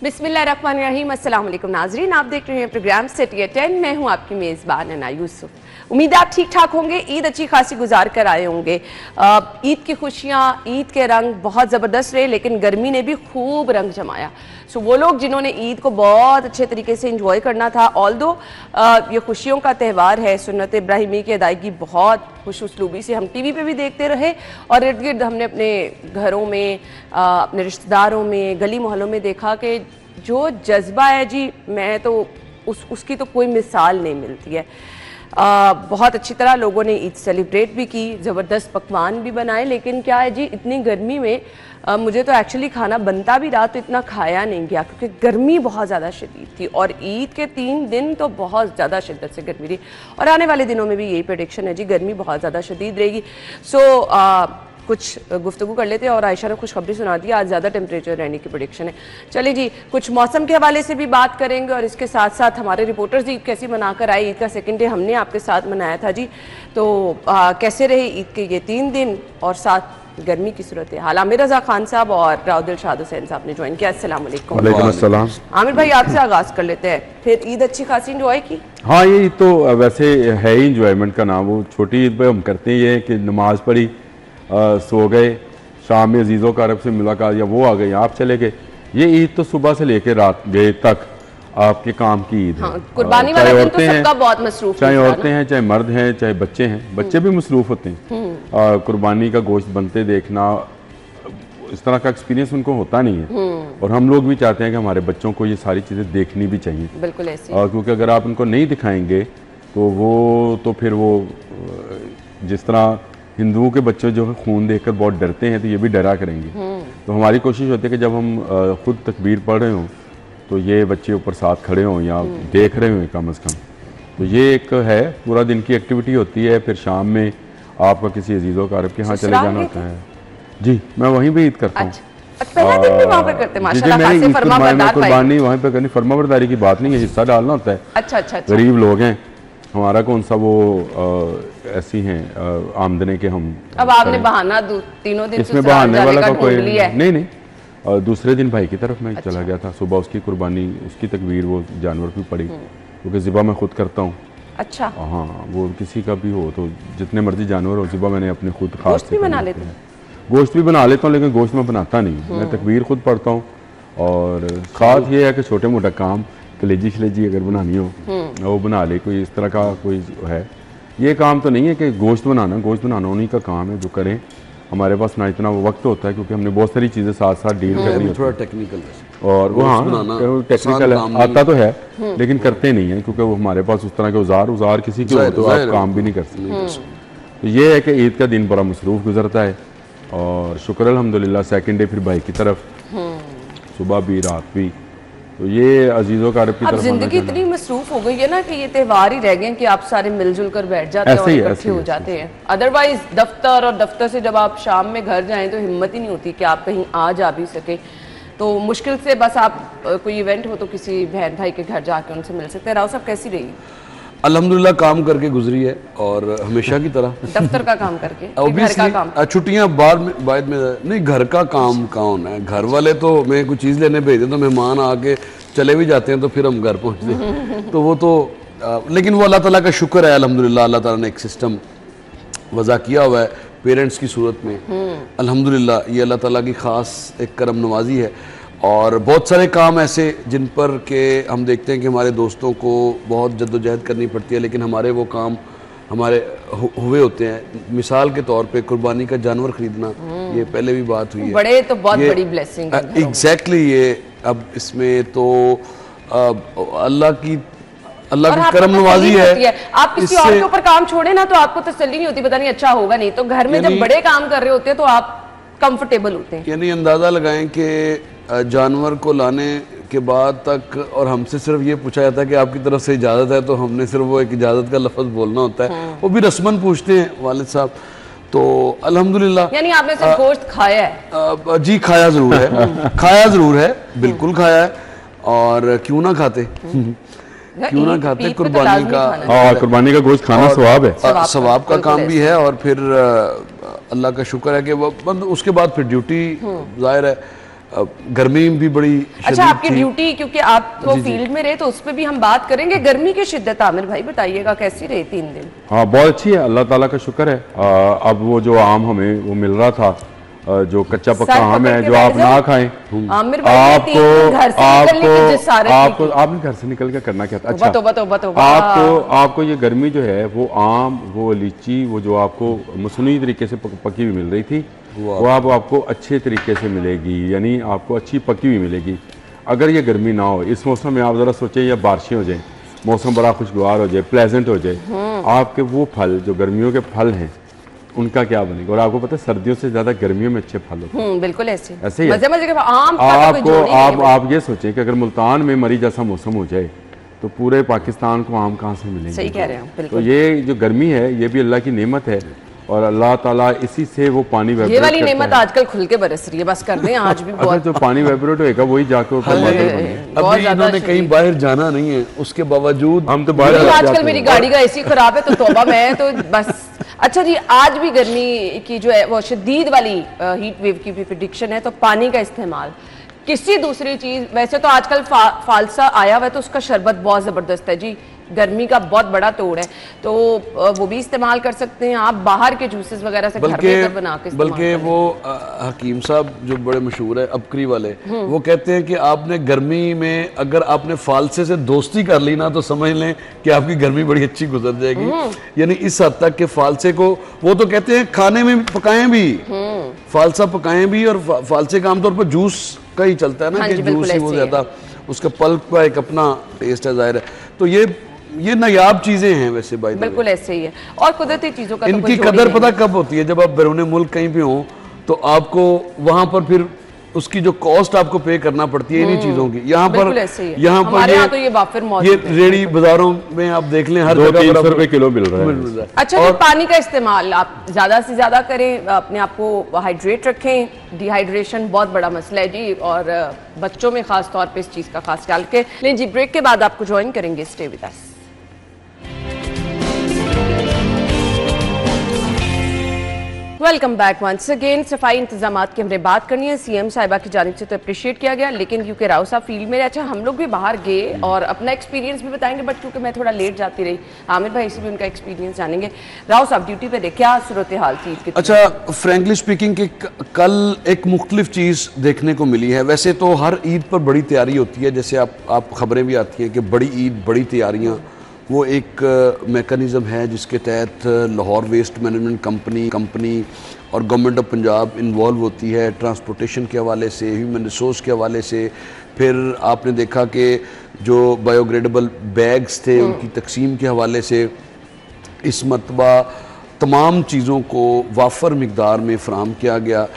बिस्मिल्लाहिर्रहमानिर्रहीम। अस्सलाम वालेकुम नाजरीन, आप देख रहे हैं प्रोग्राम सिटी 10। मैं हूं आपकी मेज़बान अना यूसुफ। उम्मीद है आप ठीक ठाक होंगे, ईद अच्छी खासी गुजार कर आए होंगे। ईद की खुशियां, ईद के रंग बहुत ज़बरदस्त रहे, लेकिन गर्मी ने भी खूब रंग जमाया। सो वो लोग जिन्होंने ईद को बहुत अच्छे तरीके से इंजॉय करना था, ऑल्दो ये खुशियों का त्यौहार है, सुन्नत इब्राहिमी की अदायगी बहुत खुश उसलूबी से हम टीवी पे भी देखते रहे और इर्द गिर्द हमने अपने घरों में, अपने रिश्तेदारों में, गली मोहल्लों में देखा कि जो जज्बा है जी, मैं तो उसकी तो कोई मिसाल नहीं मिलती है। बहुत अच्छी तरह लोगों ने ईद सेलिब्रेट भी की, ज़बरदस्त पकवान भी बनाए, लेकिन क्या है जी, इतनी गर्मी में मुझे तो एक्चुअली खाना बनता भी रहा तो इतना खाया नहीं गया, क्योंकि गर्मी बहुत ज़्यादा शदीद थी और ईद के 3 दिन तो बहुत ज़्यादा शिद्दत से गर्मी रही और आने वाले दिनों में भी यही प्रेडिक्शन है जी, गर्मी बहुत ज़्यादा शदीद रहेगी। सो कुछ गुफ्तगू कर लेते हैं और आयशा ने खुशखबरी सुना दी, आज ज़्यादा टेम्परेचर रहने की प्रेडिक्शन है। चलिए जी, कुछ मौसम के हवाले से भी बात करेंगे और इसके साथ साथ हमारे रिपोर्टर्स ईद कैसी मनाकर आए। ईद का सेकंड डे हमने आपके साथ मनाया था जी, तो कैसे रहे ईद के ये 3 दिन और साथ गर्मी की सूरत है हाल। आमिर रजा खान साहब और दिलशाद हुसैन साहब ने ज्वाइन किया। अस्सलाम वालेकुम। वालेकुम अस्सलाम। आमिर भाई, आपसे आगाज़ कर लेते हैं, फिर ईद अच्छी खासी इंजॉय की? हाँ, ये तो वैसे है ही इंजॉयमेंट का नाम। वो छोटी ईद पे हम करते हैं ये कि नमाज पढ़ी, सो गए, शाम में अजीज़ों का अरब से मुलाकात, या वो आ गए, आप चले गए। ये ईद तो सुबह से लेकर रात गए तक आपके काम की ईद है। कुर्बानी वाला दिन तो सबका बहुत मसरूफ, चाहे औरतें हैं, चाहे मर्द हैं, चाहे बच्चे हैं, बच्चे भी मसरूफ होते हैं। कुर्बानी का गोश्त बनते देखना, इस तरह का एक्सपीरियंस उनको होता नहीं है और हम लोग भी चाहते हैं कि हमारे बच्चों को ये सारी चीज़ें देखनी भी चाहिए। बिल्कुल ऐसे, क्योंकि अगर आप उनको नहीं दिखाएंगे तो फिर वो जिस तरह हिंदुओं के बच्चे जो है खून देखकर बहुत डरते हैं, तो ये भी डरा करेंगे। तो हमारी कोशिश होती है कि जब हम खुद तकबीर पढ़ रहे हों तो ये बच्चे ऊपर साथ खड़े हों या देख रहे हों कम अज़ कम। तो ये एक है, पूरा दिन की एक्टिविटी होती है। फिर शाम में आपका किसी अजीज़ों का अरब के यहाँ चले जाना होता है। जी, मैं वहीं पे ईद करता हूँ। पहला दिन भी वहाँ पे करते हैं माशाल्लाह, खासे फरमाबरदार भाई। कुर्बानी वहीं पे करनी, फरमाबरदारी की बात नहीं है, हिस्सा डालना होता है। अच्छा। गरीब लोग हैं, हमारा कौन सा वो ऐसी हैं आमदनी के हम। अब आपने बहाना तीनों दिन इसमें बहाने वाला का कोई नहीं। और दूसरे दिन भाई की तरफ मैं चला गया था, सुबह उसकी कुर्बानी, उसकी तकबीर, वो जानवर भी पड़ी, क्योंकि ज़िबा मैं खुद करता हूँ। अच्छा। हाँ, वो किसी का भी हो तो जितने मर्जी जानवर हो, ज़िबा मैंने अपने खुद खास गोश्त भी बना लेते हैं। गोश्त भी बना लेता हूँ, लेकिन गोश्त मैं बनाता नहीं, मैं तकबीर खुद पढ़ता हूँ। और ख़ास ये है कि छोटे मोटा काम, कलेजी शलेजी अगर बनानी हो वो बना ले, कोई इस तरह का कोई है। ये काम तो नहीं है कि गोश्त बनाना उन्हीं का काम है जो करें। हमारे पास ना इतना वक्त होता है, क्योंकि हमने बहुत सारी चीज़ें साथ साथ डील करनी है। थोड़ा टेक्निकल और वो टेक्निकल आता तो है, लेकिन करते नहीं है, क्योंकि वो हमारे पास उस तरह के औजार किसी के हो तो आप काम भी नहीं कर सकते। तो ये है कि ईद का दिन बड़ा मसरूफ़ गुजरता है और शुक्र अल्हम्दुलिल्लाह सेकंड डे फिर भाई की तरफ, सुबह भी रात भी। तो ये अजीज़ों का अरब की तरफ जिंदगी इतनी मसरूफ हो गई है ना कि ये त्यौहार ही रह गए कि आप सारे मिलजुल कर बैठ जाते हैं और इकट्ठे हो जाते हैं। अदरवाइज दफ्तर, और दफ्तर से जब आप शाम में घर जाएं तो हिम्मत ही नहीं होती कि आप कहीं आ जा भी सके। तो मुश्किल से बस आप कोई इवेंट हो तो किसी बहन भाई के घर जाके उनसे मिल सकते हैं। राव साहब, कैसी रही? अल्हम्दुलिल्लाह काम करके गुजरी है, और हमेशा की तरह दफ्तर का काम करके, घर का काम, छुट्टियां बाद में नहीं, घर का काम कौन है? घर वाले तो मैं कुछ चीज़ लेने भेजते तो मेहमान आके चले भी जाते हैं, तो फिर हम घर पहुंचते हैं। तो वो तो लेकिन वो अल्लाह ताला का शुक्र है, अल्हम्दुलिल्लाह अल्लाह ताला ने एक सिस्टम वज़ा किया हुआ है पेरेंट्स की सूरत में। अल्हम्दुलिल्लाह ये अल्लाह ताला की ख़ास एक करम नवाजी है। और बहुत सारे काम ऐसे जिन पर के हम देखते हैं कि हमारे दोस्तों को बहुत जद्दोजहद करनी पड़ती है, लेकिन हमारे वो काम हमारे हुए होते हैं। मिसाल के तौर पे कुर्बानी का जानवर खरीदना, ये पहले भी बात हुई है, बड़े तो बहुत बड़ी ब्लेसिंग है। एग्जैक्टली ये अब इसमें तो अल्लाह की करम नवाजी है। आप किसी और के ऊपर काम छोड़े ना तो आपको तसल्ली नहीं होती, पता नहीं अच्छा होगा नहीं, तो घर में जब बड़े काम कर रहे होते हैं तो आप कंफर्टेबल होते हैं। यानी अंदाजा लगाएं कि जानवर को लाने के बाद तक और हमसे सिर्फ ये पूछा जाता है कि आपकी तरफ से इजाज़त है, तो हमने सिर्फ वो एक इजाज़त का लफ्ज़ बोलना होता है। वो भी रस्मन पूछते हैं वालिद साहब। तो अल्हम्दुलिल्लाह, यानी आपने सिर्फ गोश्त खाया है? जी, खाया ज़रूर है। खाया ज़रूर है, बिल्कुल खाया है। और क्यों ना खाते कुर्बानी का गोश्त खाना सवाब है, सवाब का काम भी है। और फिर अल्लाह का शुक्र है कि वो उसके बाद फिर ड्यूटी, जाहिर है गर्मी भी बड़ी अच्छा, शदीद आपकी थी। ड्यूटी, क्योंकि आप तो फील्ड में रहे तो उस पर भी हम बात करेंगे। गर्मी की शिद्दत आमिर भाई बताइएगा कैसी रही 3 दिन? हाँ, बहुत अच्छी है, अल्लाह ताला का शुक्र है। अब वो जो आम हमें वो मिल रहा था, जो कच्चा पक्का सर आम पकड़ है के जो बैठ आप ना जाओ। खाएं, आमिर भाई ने 3 दिन घर से निकलने की जिसारत नहीं की। आपने घर से निकल के करना क्या था? तौबा, तौबा, तौबा, तौबा। आपको ये गर्मी जो है वो आम, वो लीची, वो जो आपको मसनूई तरीके से पकी हुई मिल रही थी, वो आपको अच्छे तरीके से मिलेगी, यानी आपको अच्छी पकी हुई मिलेगी। अगर ये गर्मी ना हो इस मौसम में, आप ज़रा सोचें या बारिशें हो जाए, मौसम बड़ा खुशगवार हो जाए, प्लेजेंट हो जाए, आपके वो फल जो गर्मियों के फल हैं उनका क्या बनेगा? और आपको पता है सर्दियों से ज्यादा गर्मियों में अच्छे फल होते हैं। बिल्कुल ऐसे ही मजे मजे के आम का कोई जोड़ ही नहीं है। आप ये सोचें कि अगर मुल्तान में मरी जैसा मौसम हो जाए तो पूरे पाकिस्तान को आम कहाँ से मिलेंगे? सही कह रहे हैं, बिल्कुल। तो ये जो गर्मी है ये भी अल्लाह की नेमत है, और अल्लाह ताला इसी से वो पानी ये वाली नेमत आजकल खुल के बरस रही है, बस कर दें आज भी बहुत। जो पानी वेपरेट होएगा वही जाके ऊपर बादल बनेगा। अभी इन्होंने कहीं बाहर जाना नहीं है, उसके बावजूद हम तो बाहर आजकल मेरी गाड़ी का एसी खराब है तो तौबा, मैं तो बस। अच्छा जी, आज भी गर्मी की जो है वो शदीद वाली हीट वेव की भी प्रेडिक्शन है, तो पानी का इस्तेमाल, किसी दूसरी चीज, वैसे तो आजकल फालसा आया हुआ है तो उसका शरबत बहुत जबरदस्त है जी, गर्मी का बहुत बड़ा तोड़ है, तो वो भी इस्तेमाल कर सकते हैं आप, बाहर के जूसेस वगैरह से घर में बना के। बल्कि वो हकीम साहब जो बड़े मशहूर है अबकरी वाले, वो कहते हैं कि आपने गर्मी में अगर आपने फालसे से दोस्ती कर ली ना तो समझ लें कि आपकी गर्मी बड़ी अच्छी गुजर जाएगी। यानी इस हद तक कि फालसे को वो तो कहते हैं खाने में पकाएं भी, फालसा पकाएं भी, और फालसे का आमतौर पर जूस का ही चलता है ना, कि जूस ही वो ज्यादा, उसका पल्प का एक अपना टेस्ट है जाहिर है। तो ये नायाब चीजें हैं वैसे भाई, बिल्कुल ऐसे ही है। और कुदरती चीजों का इनकी कदर पता कब होती है? जब आप बैरून मुल्क कहीं पे हो तो आपको वहां पर फिर उसकी जो कॉस्ट आपको पे करना पड़ती है इन्हीं चीजों की। यहाँ पर ये रेडी बाजारों में आप देख लें हर जगह 200 रुपए किलो मिल रहा है। अच्छा, और पानी का इस्तेमाल आप ज्यादा से ज्यादा करें, अपने आप को हाइड्रेट रखें, डिहाइड्रेशन बहुत बड़ा मसला है जी, और बच्चों में खास तौर पे इस चीज का खास ख्याल के लें जी। ब्रेक के बाद आपको ज्वाइन करेंगे, stay with us. Welcome back once again. सफाई इंतजामात की हमने बात करनी है, सीएम साहिबा की जानिब से तो अप्रिशिएट किया गया, लेकिन क्योंकि राव साहब फील्ड में, अच्छा हम लोग भी बाहर गए और अपना एक्सपीरियंस भी बताएंगे, बट क्योंकि मैं थोड़ा लेट जाती रही, आमिर भाई से भी उनका एक्सपीरियंस जानेंगे। राव साहब ड्यूटी पे थे, क्या सूरत हाल थी? अच्छा, फ्रेंकली स्पीकिंग कि कल एक मुख्तलिफ चीज़ देखने को मिली है। वैसे तो हर ईद पर बड़ी तैयारी होती है, जैसे आप खबरें भी आती हैं कि बड़ी ईद, बड़ी तैयारियाँ, वो एक मेकनिज़म है जिसके तहत लाहौर वेस्ट मैनेजमेंट कंपनी और गवर्नमेंट ऑफ पंजाब इन्वॉल्व होती है, ट्रांसपोर्टेशन के हवाले से, ह्यूमन रिसोर्स के हवाले से। फिर आपने देखा कि जो बायोग्रेडेबल बैग्स थे उनकी तकसीम के हवाले से इस मरतबा तमाम चीज़ों को वाफर मिकदार में फ़राहम किया गया।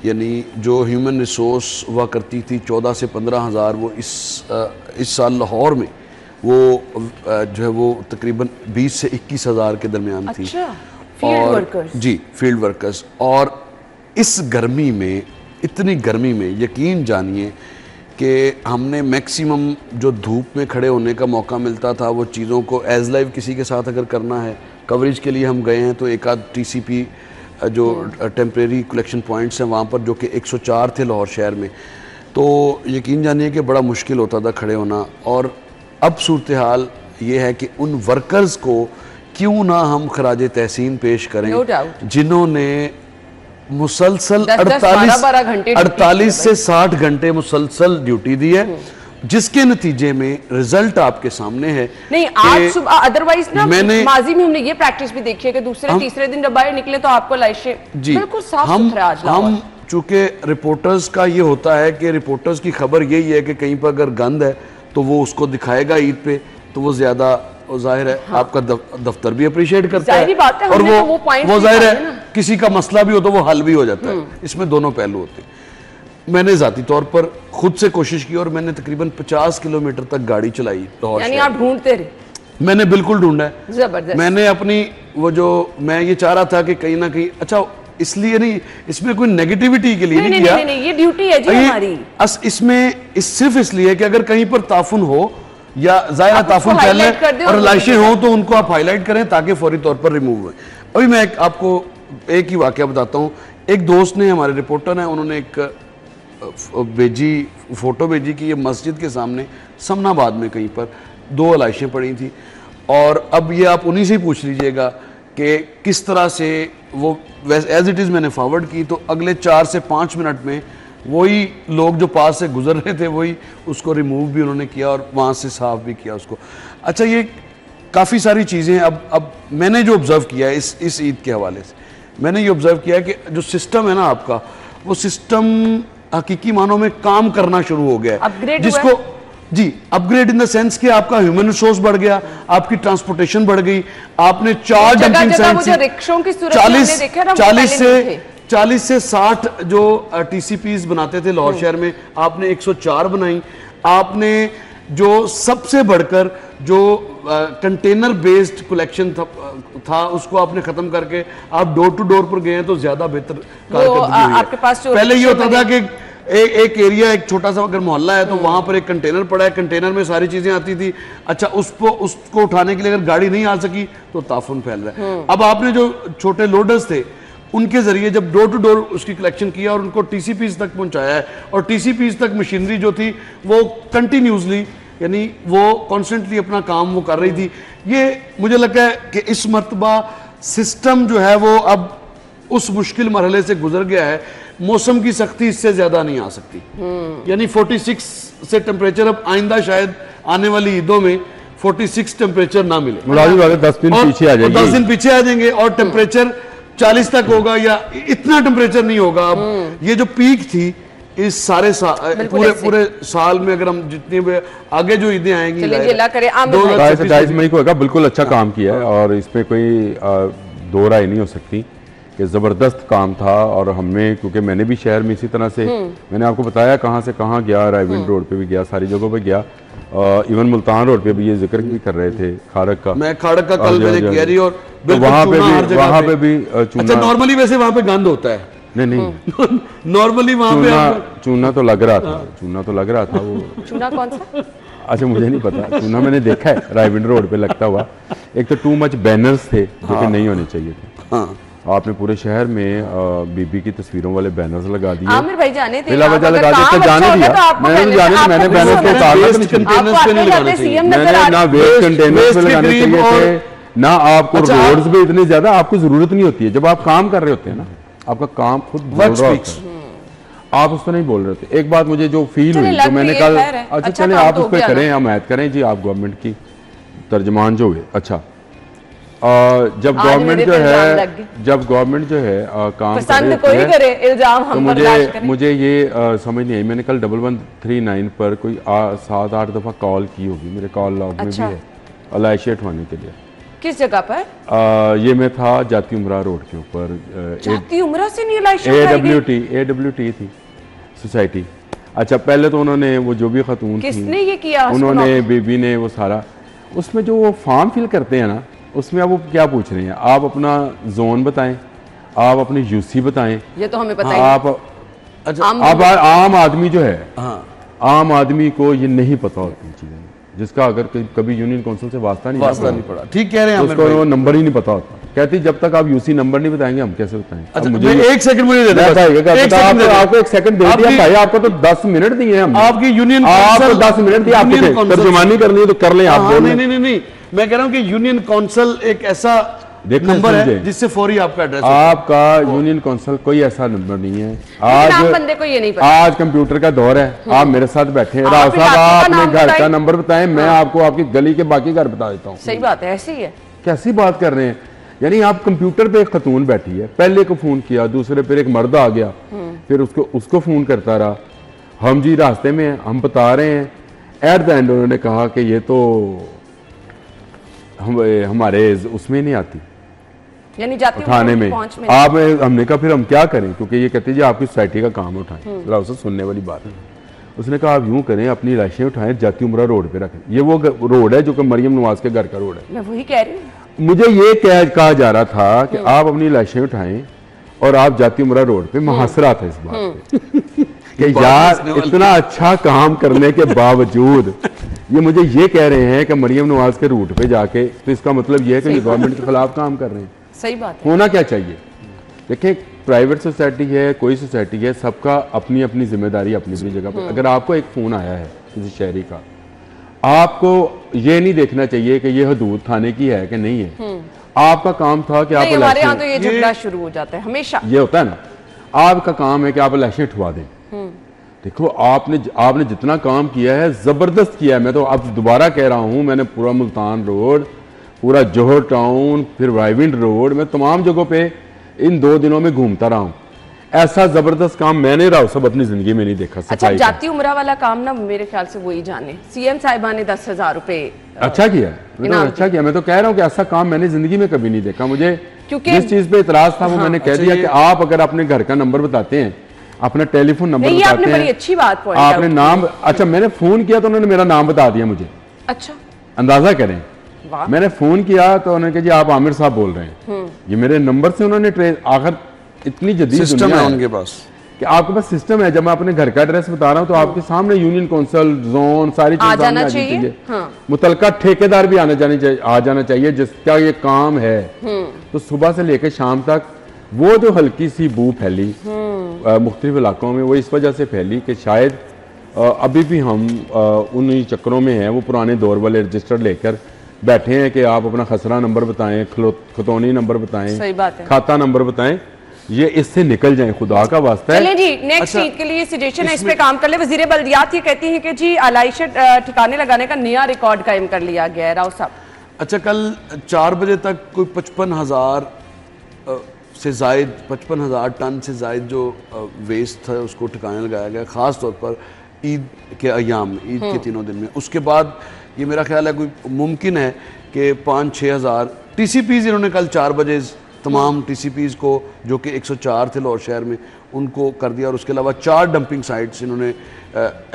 यानी जो ह्यूमन रिसोर्स हुआ करती थी 14 से 15 हज़ार, वो इस साल लाहौर में वो जो है वो तकरीबन 20 से 21 हज़ार के दरमियान थी। अच्छा, फील्ड वर्कर्स? जी, फील्ड वर्कर्स। और इस गर्मी में, इतनी गर्मी में यकीन जानिए कि हमने मैक्सिमम जो धूप में खड़े होने का मौका मिलता था वो चीज़ों को एज लाइव किसी के साथ अगर करना है, कवरेज के लिए हम गए हैं तो एक आध TCP जो टेम्प्रेरी कलेक्शन पॉइंट्स हैं वहाँ पर, जो कि 104 थे लाहौर शहर में, तो यकीन जानिए कि बड़ा मुश्किल होता था खड़े होना। और अब सूरत हाल ये है कि उन वर्कर्स को क्यों ना हम खराजे तहसीन पेश करें, जिन्होंने मुसलसल 48 से 60 घंटे मुसलसल ड्यूटी दी है, जिसके नतीजे में रिजल्ट आपके सामने है। नहीं, आज सुबह अदरवाइज ना माजी में हमने ये प्रैक्टिस भी देखी है कि दूसरे तीसरे दिन जब बाहर निकले तो आपको लाइशें बिल्कुल साफ सुथरा। आज हम चूंकि रिपोर्टर्स का ये होता है कि रिपोर्टर्स की खबर यही है कि कहीं पर अगर गंद है तो वो उसको दिखाएगा ईद पे, तो वो ज्यादा जाहिर है आपका दफ्तर भी अप्रिशिएट करता है, और वो जाहिर है किसी का मसला भी हो तो वो हल भी हो जाता है। इसमें दोनों पहलू होते हैं। मैंने जाती तौर पर खुद से कोशिश की और मैंने तकरीबन 50 किलोमीटर तक गाड़ी चलाई। यानी आप ढूंढते रहे? मैंने बिल्कुल ढूंढा है, जबरदस्त। मैंने अपनी वो जो मैं ये चाह रहा था कि कहीं ना कहीं, अच्छा इसलिए नहीं, इसमें कोई नेगेटिविटी के लिए नहीं किया, ये ड्यूटी है जी हमारी। इसमें सिर्फ इसलिए कि अगर कहीं पर ताफुन हो या ज़ाहिर ताफुन फैलने और लाशें हो तो उनको आप हाईलाइट करें ताकि फौरी तौर पर रिमूव हुए। अभी मैं आपको एक ही वाकया बताता हूँ। एक दोस्त ने, हमारे रिपोर्टर हैं, उन्होंने एक भेजी, फ़ोटो भेजी कि ये मस्जिद के सामने समनाबाद में कहीं पर 2 लाशें पड़ी थी। और अब ये आप उन्हीं से ही पूछ लीजिएगा कि किस तरह से वो एज इट इज़ मैंने फॉरवर्ड की, तो अगले 4 से 5 मिनट में वही लोग जो पास से गुजर रहे थे वही उसको रिमूव भी उन्होंने किया और वहाँ से साफ भी किया उसको। अच्छा, ये काफ़ी सारी चीज़ें अब मैंने जो ऑब्ज़र्व किया है इस ईद के हवाले से, मैंने ये ऑब्ज़र्व किया है कि जो सिस्टम है ना आपका, वो सिस्टम हकीकी मानों में काम करना शुरू हो गया है, जिसको जी अपग्रेड इन द सेंस कि आपका ह्यूमन रिसोर्स बढ़ गया, आपकी ट्रांसपोर्टेशन बढ़ गई, आपने 4 डंपिंग साइट्स 40 से 60 जो टीसीपीज बनाते थे लाहौर शहर में, आपने 104 बनाई। आपने जो सबसे बढ़कर जो कंटेनर बेस्ड कलेक्शन था उसको आपने खत्म करके आप डोर टू डोर पर गए हैं, तो ज्यादा बेहतर कारकर्दगी हुई है। पहले ये होता था कि एक एरिया, एक छोटा सा अगर मोहल्ला है तो वहां पर एक कंटेनर पड़ा है, कंटेनर में सारी चीजें आती थी। अच्छा, उसको उठाने के लिए अगर गाड़ी नहीं आ सकी तो ताफुन फैल रहा है। अब आपने जो छोटे लोडर्स थे उनके जरिए जब डोर टू डोर उसकी कलेक्शन किया और उनको टीसीपीज तक पहुंचाया है, और टीसीपीज तक मशीनरी जो थी वो कंटिन्यूसली, यानी वो कॉन्स्टेंटली अपना काम वो कर रही थी। ये मुझे लगता है कि इस मर्तबा सिस्टम जो है वो अब उस मुश्किल मरहले से गुजर गया है। मौसम की सख्ती इससे ज्यादा नहीं आ सकती, यानी 46 से टेम्परेचर अब आइंदा शायद आने वाली ईदों में 46 टेम्परेचर ना मिले, 10 दिन पीछे आ जाएंगे, 10 दिन पीछे आ जाएंगे और टेम्परेचर 40 तक होगा, या इतना टेम्परेचर नहीं होगा। अब ये जो पीक थी इस सारे पूरे साल में, अगर हम जितनी आगे जो ईदें आएंगी 22 मई को होगा। बिल्कुल अच्छा काम किया है और इसमें कोई दो राय नहीं हो सकती कि ज़बरदस्त काम था। और हमें, क्योंकि मैंने भी शहर में इसी तरह से, मैंने आपको बताया कहाँ से कहाँ गया, रायविंड रोड पे भी गया, सारी जगहों पे गया, इवन मुल्तान रोड पे भी ये जिक्र भी कर रहे थे खाड़क का। मैं खाड़क का कल मैंने किया जी, और वहाँ पे भी चूना। अच्छा, नॉर्मली वैसे वहाँ पे गंद होता है? नहीं नॉर्मली वहाँ पे चूना तो लग रहा था, चूना तो लग रहा था। वो चूना कौन सा? अच्छा, मुझे नहीं पता, चूना मैंने देखा है रायविंड रोड पे लगता हुआ। एक तो टू मच बैनर्स थे जो कि नहीं होने चाहिए थे। आपने पूरे शहर में बीबी की तस्वीरों वाले बैनर्स लगा दिए। आमिर भाई जाने थे, बिला वजह लगा दिए, जाने दिया। मैंने बैनर्स को वेस्ट कंटेनर्स पे नहीं लगाने चाहिए, ना वेस्ट कंटेनर्स पे लगाने चाहिए थे, ना आपको रोड्स पे इतनी ज्यादा आपको जरूरत नहीं होती है। जब आप काम कर रहे होते हैं ना, आपका काम खुद बोल रहा होता है, आप उस पर नहीं बोल रहे थे। एक बात मुझे जो फील हुई, जो मैंने कल, अच्छा चले आप उस पर करें, हम ऐड करें जी, आप गवर्नमेंट की तर्जमान जो हुए। अच्छा, जब गवर्नमेंट जो है काम तो मुझे ये समझ नहीं आई। मैंने कल 1139 पर कोई 7-8 दफा कॉल की होगी, मेरे कॉल लॉग में भी है, अलाइशे उठवाने के लिए। किस जगह पर? ये मैं था जाती उमरा रोड के ऊपर, जाती उमरा से नहीं अलाइशे, AWT थी सोसाइटी। अच्छा, पहले तो उन्होंने वो जो भी खतून किसने ये किया, उन्होंने बीबी ने वो सारा, उसमें जो वो फॉर्म फिल करते हैं ना, उसमें आप वो क्या पूछ रहे हैं, आप अपना जोन बताएं, आप अपनी यूसी बताएं। ये तो हमें पता ही आप, अच्छा, आप आम आदमी जो है, आम आदमी को ये नहीं पता होती चीजें, जिसका अगर कभी यूनियन काउंसिल से वास्ता नहीं पड़ा, ठीक कह रहे हैं, उसको वो नंबर ही नहीं पता होता। कहती जब तक आप यूसी नंबर नहीं बताएंगे हम कैसे बताएंगे। अच्छा, मुझे 1 सेकंड मुझे दे दो, आपको 1 सेकंड दे दिया भाई, आपको तो 10 मिनट दिए हम, आपकी यूनियन आपको 10 मिनट दिए, आपको तर्जुमानी करनी है तो कर लें आप। नहीं, मैं कह रहा हूं कि यूनियन काउंसिल एक ऐसा नंबर है जिससे फौरी आपका एड्रेस, आपका यूनियन काउंसिल कोई ऐसा नंबर नहीं है। आज बंदे को ये नहीं पता। आज कंप्यूटर का दौर है, आप मेरे साथ बैठे हैं, राव साहब आप अपने घर का नंबर बताएं, मैं आपको आपकी गली के बाकी घर बता देता हूँ। सही बात है, ऐसी है। कैसी बात कर रहे हैं, यानी आप कंप्यूटर पे एक खतून बैठी है, पहले को फोन किया, दूसरे पे एक मर्द आ गया, फिर उसको फोन करता रहा, हम जी रास्ते में हैं, हम बता रहे हैं, एट द एंड उन्होंने कहा कि ये तो हमारे उसमें नहीं आती, यानी जाती उठाने में। आप हमने कहा फिर हम क्या करें, क्योंकि ये कहते हैं जी आपकी सोसाइटी का काम उठाएं, जरा उसे सुनने वाली बात है। उसने कहा आप यूं करें, अपनी लाशें उठाएं, जाती उमरा रोड पे रखें। ये वो रोड है जो कि मरियम नवाज के घर का रोड है। मैं वही कह रही हूं। मुझे ये कहा जा रहा था कि आप अपनी लाशें उठाएं और आप जाती उमरा रोड पे मुहासरा था इस बात पे कि यार इतना अच्छा काम करने के बावजूद ये मुझे ये कह रहे हैं कि मरियम नवाज के रूट पे जाके, तो इसका मतलब ये है कि गवर्नमेंट के खिलाफ काम कर रहे हैं। सही बात है। होना क्या चाहिए, देखिए प्राइवेट सोसाइटी है, कोई सोसाइटी है, सबका अपनी अपनी जिम्मेदारी अपनी अपनी जगह पर। अगर आपको एक फ़ोन आया है किसी शहरी का, आपको ये नहीं देखना चाहिए कि ये हदूद थाने की है कि नहीं है। आपका काम था कि आप हमारे यहाँ तो ये झगड़ा शुरू हो जाता है हमेशा, ये होता है ना, आपका काम है कि आप इलेक्शन उठवा दें। देखो आपने जितना काम किया है जबरदस्त किया है। मैं तो अब दोबारा कह रहा हूँ, मैंने पूरा मुल्तान रोड, पूरा जोहर टाउन, फिर रायविंड रोड, मैं तमाम जगहों पे इन 2 दिनों में घूमता रहा हूँ। ऐसा जबरदस्त काम मैंने राव सब अपनी जिंदगी में नहीं देखा। अच्छा, जाती उम्रा वाला काम ना मेरे ख्याल से वही जाने, सीएम साहिबा ने 10,000 रुपए अच्छा किया, अच्छा किया। मैं तो कह रहा हूँ कि ऐसा काम मैंने जिंदगी में कभी नहीं देखा। मुझे जिस चीज पे इतराज था वो मैंने कह दिया कि आप अगर अपने घर का नंबर बताते हैं, अपना टेलीफोन नंबर बताते आपने बड़ी अच्छी बात पॉइंट आपने नाम, अच्छा मैंने फोन किया तो उन्होंने मेरा नाम बता दिया मुझे। अच्छा, अंदाजा करें, मैंने फोन किया तो उन्होंने कहा जी आप आमिर साहब बोल रहे हैं। ये मेरे नंबर से उन्होंने ट्रेस, आखिर इतनी जदीद सिस्टम है उनके पास कि आपके पास सिस्टम है। जब मैं अपने घर का एड्रेस बता रहा हूँ तो आपके सामने यूनियन काउंसिल, जोन, सारी चीजें आ जाना चाहिए। मुतलका ठेकेदार भी आ जाना चाहिए जिसका ये काम है। तो सुबह से लेकर शाम तक वो जो हल्की सी बू फैली मुख्तलिफ इलाकों में, वो इस वजह से फैली कि शायद अभी भी हम उन चक्करों में हैं, वो पुराने दौर वाले रजिस्टर लेकर बैठे हैं कि आप अपना खसरा नंबर बताएं, खतौनी नंबर बताएं, सही बात है, खाता नंबर बताएं। ये इससे निकल जाएं, खुदा का वास्ता है। चलें जी, नेक्स्ट ईद के लिए सजेशन है, इस पे काम कर ले। वजीर बल्दियात ये कहती हैं कि जी आलाइश ठिकाने लगाने का नया रिकॉर्ड कायम कर लिया गया है। राव साहब, अच्छा, कल 4 बजे तक कोई 55,000 से जायद 55,000 टन से जायद जो वेस्ट था उसको ठिकाने लगाया गया, ख़ास तौर पर ईद के अयाम में, ईद के 3 दिन में। उसके बाद ये मेरा ख्याल है कोई मुमकिन है कि 5-6 हज़ार TCPs इन्होंने कल 4 बजे तमाम TCPs को, जो कि 104 थे लाहौर शहर में, उनको कर दिया। और उसके अलावा 4 डंपिंग साइट्स इन्होंने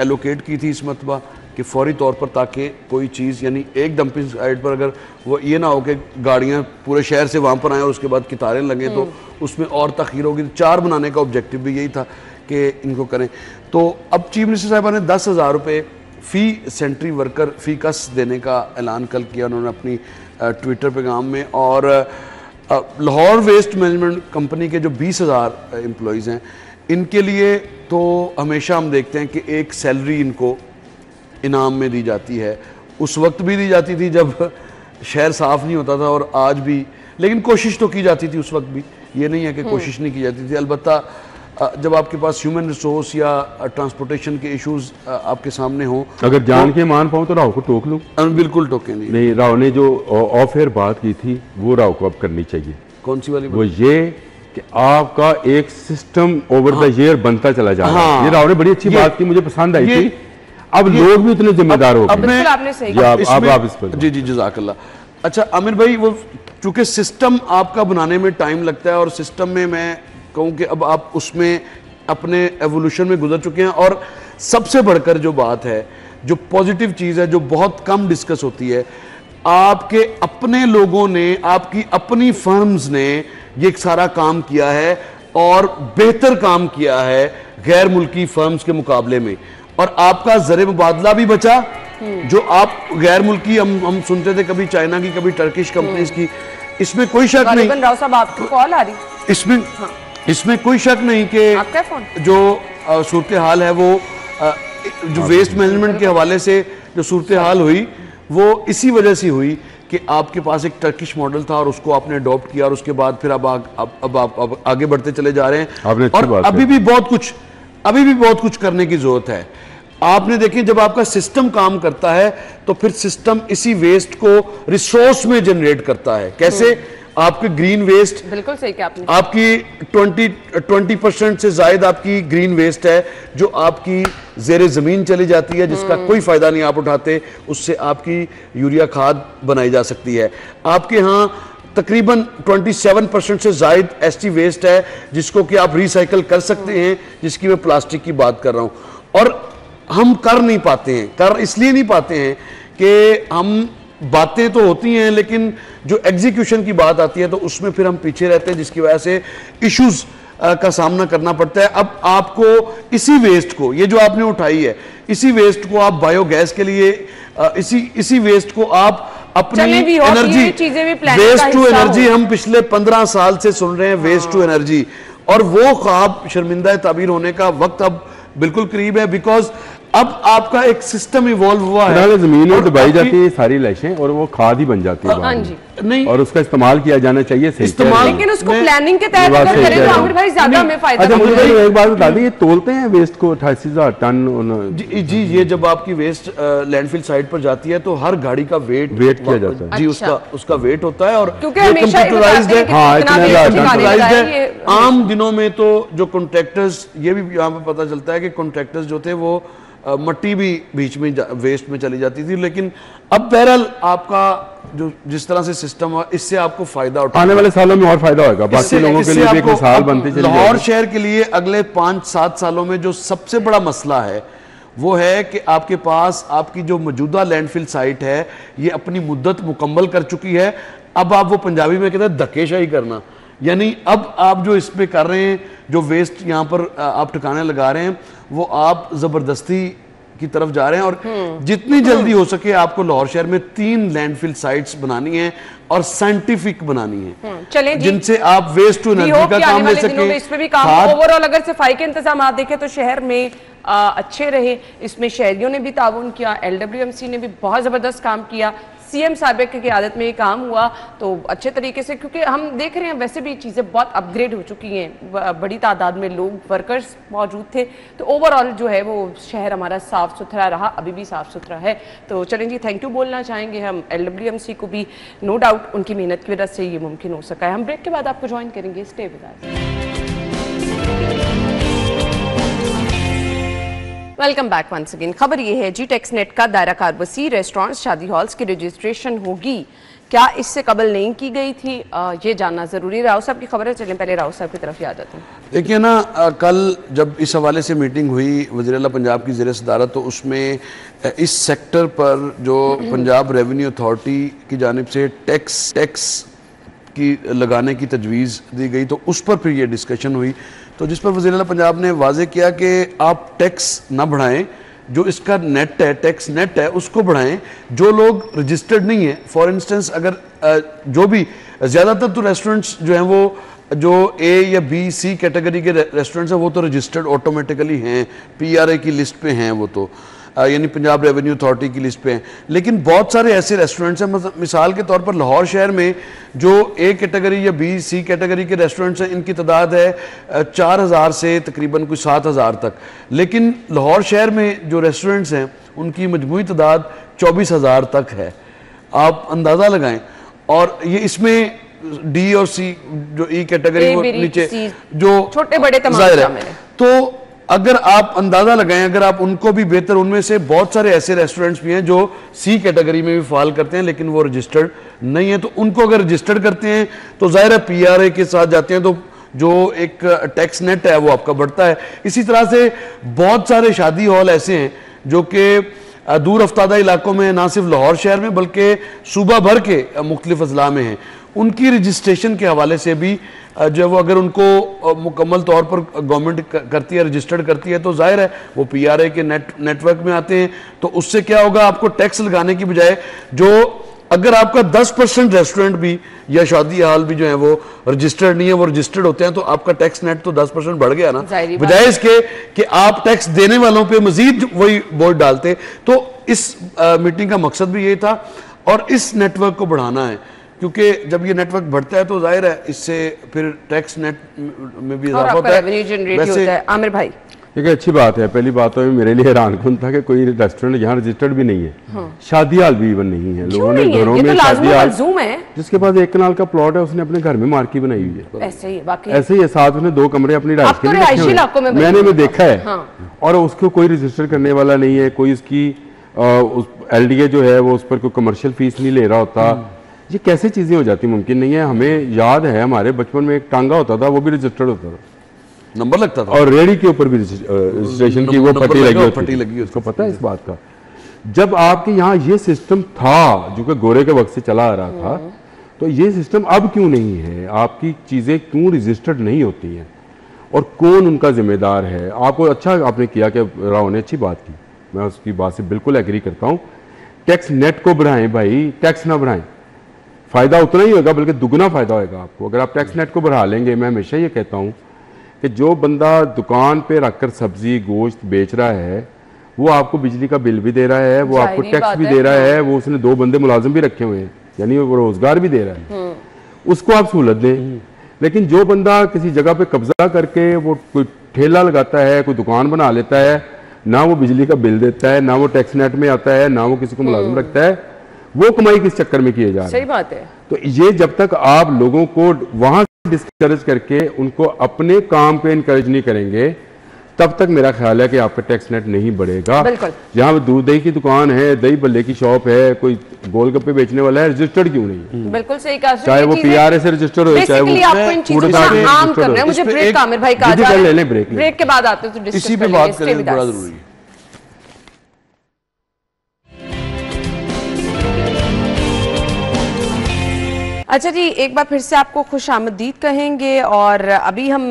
एलोकेट की थी इस मरतबा कि फौरी तौर पर, ताकि कोई चीज़, यानी एक डंपिंग साइट पर अगर वो ये ना हो कि गाड़ियाँ पूरे शहर से वहाँ पर आएँ और उसके बाद कितारें लगें तो उसमें और तख़ीर होगी। 4 बनाने का ऑब्जेक्टिव भी यही था कि इनको करें। तो अब चीफ मिनिस्टर साहबा ने 10,000 रुपये फ़ी सेंट्री वर्कर फ़ी कस देने का ऐलान कल किया उन्होंने अपनी ट्विटर पैगाम में। और लाहौर वेस्ट मैनेजमेंट कंपनी के जो 20,000 एम्प्लॉइज़ हैं, इनके लिए तो हमेशा हम देखते हैं कि एक सैलरी इनको इनाम में दी जाती है। उस वक्त भी दी जाती थी जब शहर साफ़ नहीं होता था, और आज भी, लेकिन कोशिश तो की जाती थी उस वक्त भी, ये नहीं है कि कोशिश नहीं की जाती थी। अलबत्ता जब आपके पास ह्यूमन रिसोर्स या ट्रांसपोर्टेशन के इश्यूज आपके सामने हो, अगर जान के मान पाऊँ तो राव को टोक लूँ। बिल्कुल टोके नहीं। राव ने जो ऑफ एयर बात की थी वो राव को अब करनी चाहिए। कौन सी वाली? वो ये कि आपका एक सिस्टम ओवर द ईयर बनता चला जा रहा है। ये राव ने बड़ी अच्छी बात की, मुझे पसंद आई थी। अब लोग भी उतने जिम्मेदार हो गए। आपने सही कहा। आप इस पर जी जज़ाकल्लाह। अच्छा आमिर भाई, वो चूंकि सिस्टम आपका बनाने में टाइम लगता है, और सिस्टम में मैं कहूँ कि अब आप उसमें अपने एवोल्यूशन में गुजर चुके हैं। और सबसे बढ़कर जो बात है, जो पॉजिटिव चीज़ है, जो बहुत कम डिस्कस होती है, आपके अपने लोगों ने, आपकी अपनी फर्म्स ने ये सारा काम किया है और बेहतर काम किया है गैर मुल्की फर्म्स के मुकाबले में। और आपका ज़र मुबादला भी बचा। जो आप गैर मुल्की, हम सुनते थे कभी चाइना की, कभी टर्किश कंपनीज की, इसमें कोई शक नहीं। राव साहब, आपकी कॉल आ रही? इसमें कोई शक नहीं कि जो सूरत हाल है, वो जो वेस्ट मैनेजमेंट के हवाले से जो सूरत हाल हुई, वो इसी वजह से हुई कि आपके पास एक टर्किश मॉडल था और उसको आपने अडॉप्ट किया, और उसके बाद फिर अब आप आगे बढ़ते चले जा रहे हैं। और अभी भी बहुत कुछ करने की जरूरत है। आपने देखिए, जब आपका सिस्टम काम करता है तो फिर सिस्टम इसी वेस्ट को रिसोर्स में जनरेट करता है। कैसे? आपके ग्रीन वेस्ट, बिल्कुल सही कहा आपने, आपकी 20% से ज्यादा आपकी ग्रीन वेस्ट है जो आपकी जेरे जमीन चली जाती है, जिसका कोई फायदा नहीं आप उठाते। उससे आपकी यूरिया खाद बनाई जा सकती है। आपके यहाँ तकरीबन 27% से ज्यादा एसटी वेस्ट है जिसको कि आप रिसाइकल कर सकते हैं, जिसकी मैं प्लास्टिक की बात कर रहा हूं। और हम कर नहीं पाते हैं। कर इसलिए नहीं पाते हैं कि हम, बातें तो होती हैं लेकिन जो एग्जीक्यूशन की बात आती है तो उसमें फिर हम पीछे रहते हैं, जिसकी वजह से इश्यूज का सामना करना पड़ता है। अब आपको इसी वेस्ट को, ये जो आपने उठाई है, इसी वेस्ट को आप बायोगैस के लिए, इसी वेस्ट को आप अपनी एनर्जी, वेस्ट टू एनर्जी, हम पिछले 15 साल से सुन रहे हैं वेस्ट टू एनर्जी, और वो ख्वाब शर्मिंदा ताबीर होने का वक्त अब बिल्कुल करीब है, बिकॉज अब आपका एक सिस्टम इवॉल्व हुआ है। जमीन में दबाई जाती है सारी लाशें और वो खाद ही बन जाती है हाँ जी, नहीं, और उसका इस्तेमाल किया जाना चाहिए सही इस्तेमाल, लेकिन उसको प्लानिंग के तहत अगर करें तो आमिर भाई ज्यादा हमें फायदा। अच्छा मुझे एक बात बता दी, ये तोलते हैं वेस्ट को 88,000 टन? जी, ये जब आपकी वेस्ट लैंडफिल साइट पर जाती है तो हर गाड़ी का वेट किया जाता है जी, उसका वेट होता है और क्योंकि हमेशा कंप्यूटराइज्ड है। आम दिनों में तो जो कॉन्ट्रैक्टर्स, ये भी यहाँ पे पता चलता है कि कॉन्ट्रैक्टर्स जो थे वो मट्टी भी बीच में वेस्ट में चली जाती थी, लेकिन अब बहरहाल आपका जो जिस तरह से सिस्टम है इससे आपको फायदा उठाना, आने वाले सालों में और फायदा होगा, बाकी लोगों के लिए भी एक मिसाल बनती चली जाएगी। लाहौर शहर के लिए अगले 5-7 सालों में जो सबसे बड़ा मसला है वो है कि आपके पास आपकी जो मौजूदा लैंडफिल साइट है ये अपनी मुद्दत मुकम्मल कर चुकी है। अब आप, वो पंजाबी में कहते हैं धक्केशाही करना, यानी अब आप जो इसमें कर रहे हैं, जो वेस्ट यहाँ पर आप ठिकाने लगा रहे हैं, वो आप जबरदस्ती की तरफ जा रहे हैं। और जितनी जल्दी हो सके आपको लाहौर शहर में 3 लैंडफिल साइट्स बनानी है और साइंटिफिक बनानी है, चलें जी, जिनसे आप वेस्ट टू एनर्जी का काम ले सके। इस पे भी काम ओवरऑल अगर सफाई के इंतजाम आप देखें तो शहर में अच्छे रहे, इसमें शहरियों ने भी ताउन किया, LWMC ने भी बहुत जबरदस्त काम किया, CM साबिक की क़यादत में ये काम हुआ तो अच्छे तरीके से, क्योंकि हम देख रहे हैं वैसे भी चीज़ें बहुत अपग्रेड हो चुकी हैं, बड़ी तादाद में लोग वर्कर्स मौजूद थे, तो ओवरऑल जो है वो शहर हमारा साफ़ सुथरा रहा, अभी भी साफ़ सुथरा है। तो चलें जी, थैंक यू बोलना चाहेंगे हम LWMC को भी, नो डाउट उनकी मेहनत की वजह से ये मुमकिन हो सका है। हम ब्रेक के बाद आपको ज्वाइन करेंगे, stay with us. Welcome back once again. खबर ये है जी, टेक्सनेट का दायरा कार वसी, रेस्टोरेंट्स, शादी हॉल्स की रजिस्ट्रेशन होगी, क्या इससे कबल नहीं की गई थी, ये जानना जरूरी। राव साहब की खबर है, चलें पहले राव साहब की तरफ याद आते हैं। देखिए ना, कल जब इस हवाले से मीटिंग हुई वज़ीर आला पंजाब की ज़ेर सदारत, तो उसमें इस सेक्टर पर जो पंजाब रेवेन्यू अथॉरिटी की जानिब से टैक्स की लगाने की तजवीज़ दी गई, तो उस पर फिर ये डिस्कशन हुई, तो जिस पर वज़ीर आला पंजाब ने वाजे किया कि आप टैक्स ना बढ़ाएं, जो इसका नेट है, टैक्स नेट है, उसको बढ़ाएं। जो लोग रजिस्टर्ड नहीं है, फॉर इंस्टेंस अगर जो भी, ज़्यादातर तो रेस्टोरेंट्स जो हैं वो जो A या B C कैटेगरी के रेस्टोरेंट्स हैं वो तो रजिस्टर्ड ऑटोमेटिकली हैं, PRA की लिस्ट पे हैं, वो तो यानी पंजाब रेवेन्यू अथॉरिटी की लिस्ट पे हैं। लेकिन बहुत सारे ऐसे रेस्टोरेंट्स हैं, मिसाल के तौर पर लाहौर शहर में जो A कैटेगरी या B C कैटेगरी के रेस्टोरेंट्स हैं, इनकी तादाद है 4,000 से तकरीबन कुछ 7,000 तक, लेकिन लाहौर शहर में जो रेस्टोरेंट्स हैं उनकी मजमूई तादाद 24,000 तक है। आप अंदाज़ा लगाएं, और ये इसमें D और C जो E कैटेगरी वो नीचे जो छोटे बड़े तमाम शामिल हैं। तो अगर आप अंदाजा लगाएं, अगर आप उनको भी बेहतर, उनमें से बहुत सारे ऐसे रेस्टोरेंट्स भी हैं जो C कैटेगरी में भी फाल करते हैं लेकिन वो रजिस्टर्ड नहीं है, तो उनको अगर रजिस्टर्ड करते हैं तो जाहिर है PRA के साथ जाते हैं, तो जो एक टैक्स नेट है वो आपका बढ़ता है। इसी तरह से बहुत सारे शादी हॉल ऐसे हैं जो कि दूर अफ्तादा इलाकों में, ना सिर्फ लाहौर शहर में बल्कि सूबा भर के मुख्तलिफ अजला में हैं, उनकी रजिस्ट्रेशन के हवाले से भी जो है वो अगर उनको मुकम्मल तौर पर गवर्नमेंट करती है, रजिस्टर्ड करती है, तो जाहिर है वो PRA के नेटवर्क में आते हैं। तो उससे क्या होगा, आपको टैक्स लगाने की बजाय, जो अगर आपका 10% रेस्टोरेंट भी या शादी हॉल भी जो है वो रजिस्टर्ड नहीं है, वो रजिस्टर्ड होते हैं, तो आपका टैक्स नेट तो 10% बढ़ गया ना, बजाय इसके कि आप टैक्स देने वालों पे मजीद वही बोझ डालते। तो इस मीटिंग का मकसद भी यही था, और इस नेटवर्क को बढ़ाना है, क्योंकि जब ये नेटवर्क बढ़ता है तो जाहिर है इससे फिर टैक्स नेट में भी इजाफा होता है। वैसे आमिर भाई, एक अच्छी बात है। पहली बात तो मेरे लिए हैरानकुन था कि कोई रेस्टोरेंट यहाँ रजिस्टर्ड भी नहीं है, शादी हाल भी इवन नहीं है। लोगों ने घरों में शादी हाल, जिसके पास 1 कनाल का प्लॉट है उसने अपने घर में मार्की बनाई हुई है, ऐसे ही है, साथ उसने 2 कमरे अपनी रहायश के लिए रखे हुए, मैंने देखा है, और उसको कोई रजिस्टर करने वाला नहीं है, कोई उसकी LDA जो है वो उस पर कोई कमर्शियल फीस नहीं ले रहा होता। ये कैसे चीजें हो जाती मुमकिन नहीं है। हमें याद है हमारे बचपन में एक टांगा होता था, वो भी रजिस्टर्ड होता था, नंबर लगता था, और रेडी के ऊपर भी रजिस्ट्रेशन की वो पट्टी लगी, उसको पता है इस बात का। जब आपके यहाँ ये सिस्टम था जो कि गोरे के वक्त से चला आ रहा था, तो ये सिस्टम अब क्यों नहीं है? आपकी चीजें क्यों रजिस्टर्ड नहीं होती हैं, और कौन उनका जिम्मेदार है? आपको अच्छा आपने किया कि राव ने अच्छी बात की, मैं उसकी बात से बिल्कुल एग्री करता हूँ। टैक्स नेट को बढ़ाएं भाई, टैक्स ना बढ़ाएं, फायदा उतना ही होगा बल्कि दुगना फायदा होगा आपको अगर आप टैक्स नेट को बढ़ा लेंगे। मैं हमेशा ये कहता हूँ कि जो बंदा दुकान पे रखकर सब्जी गोश्त बेच रहा है वो आपको बिजली का बिल भी दे रहा है, वो आपको टैक्स भी दे रहा है, वो उसने 2 बंदे मुलाजिम भी रखे हुए हैं, यानी वो रोजगार भी दे रहा है, उसको आप सहूलत दें। लेकिन जो बंदा किसी जगह पे कब्जा करके वो कोई ठेला लगाता है, कोई दुकान बना लेता है, ना वो बिजली का बिल देता है, ना वो टैक्स नेट में आता है, ना वो किसी को मुलाजिम रखता है, वो कमाई किस चक्कर में किए जा रहे हैं। सही बात है। तो ये जब तक आप लोगों को वहां से डिस्करेज करके उनको अपने काम पे इनकरेज नहीं करेंगे तब तक मेरा ख्याल है कि आपका टैक्स नेट नहीं बढ़ेगा। जहाँ दूध दही की दुकान है, दही बल्ले की शॉप है, कोई गोलगप्पे बेचने वाला है, रजिस्टर्ड क्यों नहीं? बिल्कुल सही कहा। चाहे वो पीआरए से रजिस्टर्ड हो, चाहे वो आम कर रहे हैं। मुझे ब्रेक का आमिर भाई कहा जा रहा है, ब्रेक के बाद आते हैं तो इसी पे बात करें, बड़ा जरूरी है। अच्छा जी, एक बार फिर से आपको खुश आमदीद कहेंगे और अभी हम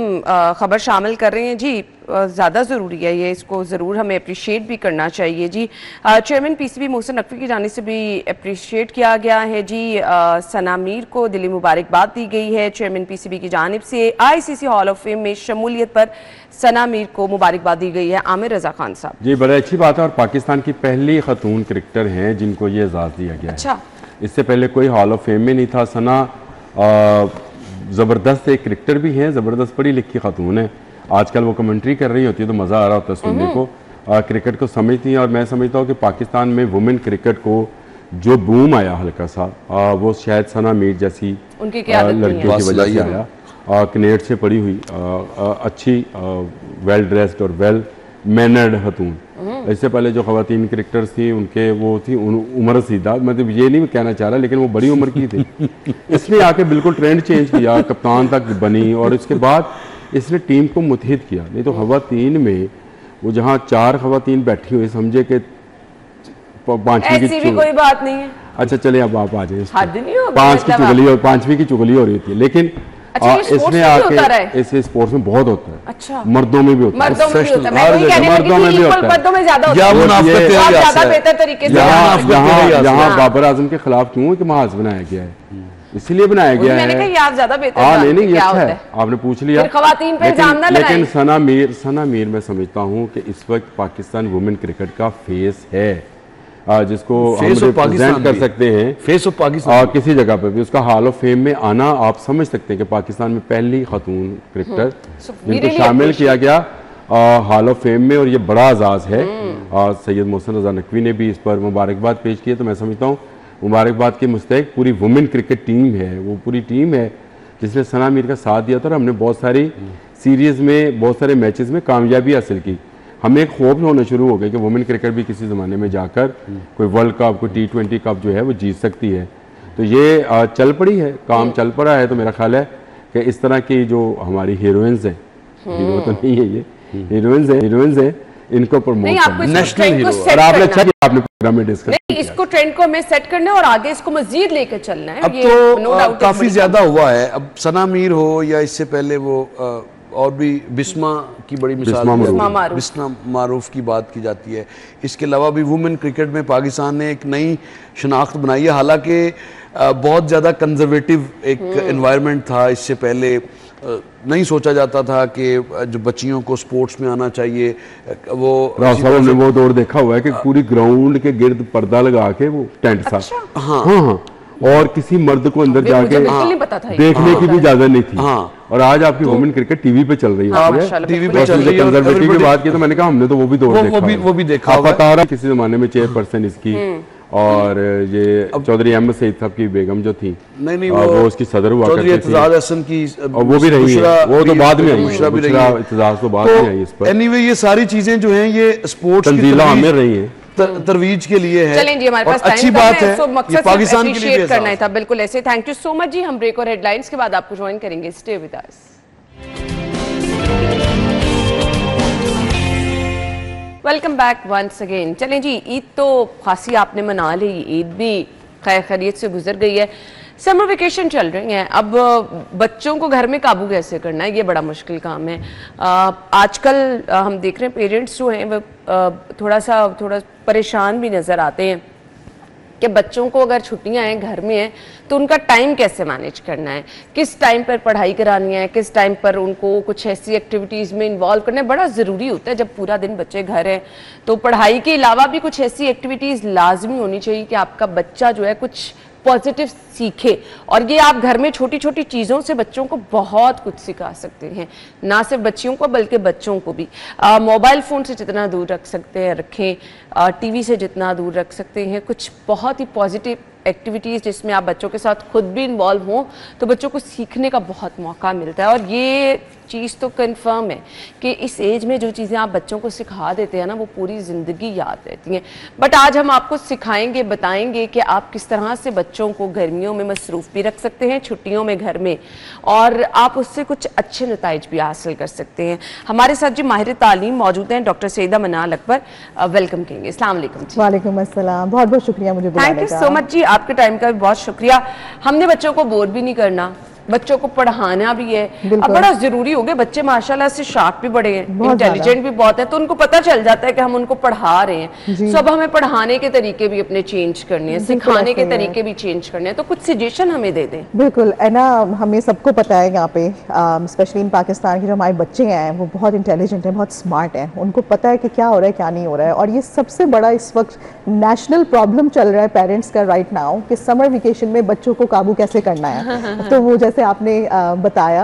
खबर शामिल कर रहे हैं जी, ज़्यादा ज़रूरी है ये, इसको ज़रूर हमें अप्रिशिएट भी करना चाहिए जी। चेयरमैन पीसीबी मोहसिन नकवी की जानिब से भी अप्रिशिएट किया गया है जी। सना मीर को दिली मुबारकबाद दी गई है चेयरमैन पीसीबी की जानिब से। आईसीसी हॉल ऑफ फेम में शमूलियत पर सना मीर को मुबारकबाद दी गई है। आमिर रजा खान साहब जी, बड़ी अच्छी बात है और पाकिस्तान की पहली खतून क्रिकेटर हैं जिनको ये एजाज़ दिया गया है। अच्छा, इससे पहले कोई हॉल ऑफ फेम में नहीं था। सना ज़बरदस्त एक क्रिकेटर भी हैं, ज़बरदस्त पढ़ी लिखी खातून है। आजकल वो कमेंट्री कर रही होती है तो मज़ा आ रहा होता है सुनने को। क्रिकेट को समझती हैं और मैं समझता हूँ कि पाकिस्तान में वुमेन क्रिकेट को जो बूम आया हल्का सा, वो शायद सना मीर जैसी लड़कियों की वजह से आया। कनेड से पढ़ी हुई अच्छी वेल ड्रेस्ड और वेल मैनर्ड खातून। इससे पहले जो खवातीन क्रिकेटर्स थी उनके वो थी उमर रसीदा, मतलब ये नहीं कहना चाह रहा लेकिन वो बड़ी उम्र की थी। इसने आके बिल्कुल ट्रेंड चेंज किया, कप्तान तक बनी और इसके बाद इसने टीम को मुतहिद किया। नहीं तो खवातीन में वो जहाँ 4 खवातीन बैठी हुई समझे कि पांचवी की कोई बात नहीं है। अच्छा चले अब आप आ जाए, 5वीं की चुगली हो रही थी लेकिन इसमें आके इस स्पोर्ट्स में बहुत होता है। अच्छा, मर्दों में भी होता है, मर्दों में भी होता है, ज्यादा बेहतर तरीके से। यहाँ बाबर आजम के खिलाफ क्यों कि महाज बनाया गया है, इसीलिए बनाया गया है। मैंने कहा आप ज्यादा बेहतर नहीं, ये अच्छा है, आपने पूछ लिया। लेकिन सना मीर मैं समझता हूँ कि इस वक्त पाकिस्तान वुमेन क्रिकेट का फेस है, जिसको हम रिप्रेजेंट कर सकते हैं फेस ऑफ पाकिस्तान। किसी जगह पे भी उसका हॉल ऑफ फेम में आना आप समझ सकते हैं कि पाकिस्तान में पहली खातून क्रिकेटर जिनको शामिल किया गया हॉल ऑफ फेम में, और ये बड़ा एजाज़ है। सैयद मोहसिन रजा नकवी ने भी इस पर मुबारकबाद पेश की है। तो मैं समझता हूँ मुबारकबाद के मुस्तहिक पूरी वुमेन क्रिकेट टीम है, वो पूरी टीम है जिसने सना मीर का साथ दिया था और हमने बहुत सारी सीरीज़ में बहुत सारे मैचेस में कामयाबी हासिल की। हमें एक खौफ होना शुरू हो गया कि वुमेन क्रिकेट भी किसी ज़माने में जाकर कोई वर्ल्ड कप, कोई T20 कप जो है वो जीत सकती है। तो ये चल पड़ी है, काम चल पड़ा है। तो मेरा ख्याल है कि इस तरह की जो हमारी हीरोइंस हैं, हीरो तो नहीं है ये, हीरोइंस हैं, इनको प्रमोट नेशनल हीरो। और आपने अच्छा किया, आपने प्रोग्राम में डिस्कस इसको ट्रेंड को हमें सेट करना है और आगे इसको मजीद लेकर चलना है। अब तो काफी ज्यादा हुआ है। अब सना मीर हो या इससे पहले वो और भी बिस्मा की बड़ी मिसाल, बिस्मा मारूफ की बात की जाती है। इसके अलावा भी वुमेन क्रिकेट में पाकिस्तान ने एक नई शनाख्त बनाई है। हालांकि बहुत ज़्यादा कंजर्वेटिव एक एनवायरनमेंट था। इससे पहले नहीं सोचा जाता था कि जो बच्चियों को स्पोर्ट्स में आना चाहिए। वो ने वो दौर देखा हुआ है कि पूरी ग्राउंड के गिर्द पर्दा लगा के वो टेंट था। हाँ, और किसी मर्द को अंदर जाके देखने की भी इजाजत नहीं थी। हाँ, और आज आपकी वुमेन क्रिकेट टीवी पे चल रही है। टीवी पे चल रही है। कंजर्वेटिव की बात की तो मैंने कहा हमने तो वो भी दौर देखा, वो भी देखा। पता रहा किसी जमाने में चेयरपर्सन इसकी और ये चौधरी अहमद सईद साहब की बेगम जो थी, नहीं वो उसकी सदर हुआ करती थी। इत्तेजाज हसन की वो भी रही है, वो तो बाद में आई, इत्तेजाज तो बाद में आई इस पर। एनीवे ये सारी चीजें जो हैं ये स्पोर्ट्स की आमिर रही हैं, तरवीज के लिए है। चलें जी, हमारे पास अच्छी बात है, ये पाकिस्तान के लिए करना था। बिल्कुल ऐसे। Thank you so much ji. हम ब्रेक और हेडलाइंस के बाद आपको ज्वाइन करेंगे। Stay with us. Welcome back once again. चलें जी, ईद तो खासी आपने मना ली, ईद भी खैर खैरियत से गुजर गई है। समर वेकेशन चल रही हैं, अब बच्चों को घर में काबू कैसे करना है, ये बड़ा मुश्किल काम है। आजकल हम देख रहे हैं पेरेंट्स जो हैं वो थोड़ा परेशान भी नज़र आते हैं कि बच्चों को अगर छुट्टियां हैं, घर में हैं, तो उनका टाइम कैसे मैनेज करना है, किस टाइम पर पढ़ाई करानी है, किस टाइम पर उनको कुछ ऐसी एक्टिविटीज़ में इन्वॉल्व करना है, बड़ा ज़रूरी होता है। जब पूरा दिन बच्चे घर हैं तो पढ़ाई के अलावा भी कुछ ऐसी एक्टिविटीज़ लाजमी होनी चाहिए कि आपका बच्चा जो है कुछ पॉजिटिव सीखे। और ये आप घर में छोटी छोटी चीज़ों से बच्चों को बहुत कुछ सिखा सकते हैं, ना सिर्फ बच्चियों को बल्कि बच्चों को भी। मोबाइल फ़ोन से जितना दूर रख सकते हैं रखें, टीवी से जितना दूर रख सकते हैं, कुछ बहुत ही पॉजिटिव एक्टिविटीज़ जिसमें आप बच्चों के साथ खुद भी इन्वॉल्व हों तो बच्चों को सीखने का बहुत मौका मिलता है। और ये चीज़ तो कंफर्म है कि इस एज में जो चीज़ें आप बच्चों को सिखा देते हैं ना, वो पूरी ज़िंदगी याद रहती हैं। बट आज हम आपको सिखाएंगे, बताएंगे कि आप किस तरह से बच्चों को गर्मियों में मसरूफ़ भी रख सकते हैं, छुट्टियों में घर में, और आप उससे कुछ अच्छे नताइज भी हासिल कर सकते हैं। हमारे साथ जी माहिर तालीम मौजूद हैं, डॉक्टर सईदा मनाल अकबर, वेलकम कहेंगे। अस्सलाम वालेकुम जी। वालेकुम अस्सलाम, बहुत बहुत शुक्रिया मुझे बुलाने का। थैंक यू सो मच जी, आपके टाइम का भी बहुत शुक्रिया। हमने बच्चों को बोर भी नहीं करना, बच्चों को पढ़ाना भी है। अब बड़ा जरूरी हो गया, बच्चे माशाल्लाह से शार्प भी बड़े हैं, इंटेलिजेंट भी बहुत है, तो उनको पता चल जाता है कि हम उनको पढ़ा रहे हैं। सब हमें पढ़ाने के तरीके भी अपने चेंज करने हैं, सिखाने के तरीके भी चेंज करने हैं, तो कुछ सजेशन हमें दे दें। बिल्कुल है ना, हमें सबको पता है यहाँ पे स्पेशली इन पाकिस्तान के जो हमारे बच्चे हैं वो बहुत इंटेलिजेंट हैं, बहुत स्मार्ट हैं, उनको पता है कि क्या हो रहा है क्या नहीं हो रहा है। और ये सबसे बड़ा इस वक्त नेशनल प्रॉब्लम चल रहा है पेरेंट्स का राइट नाउ कि समर वेकेशन में बच्चों को काबू कैसे करना है। तो वो जैसे आपने बताया,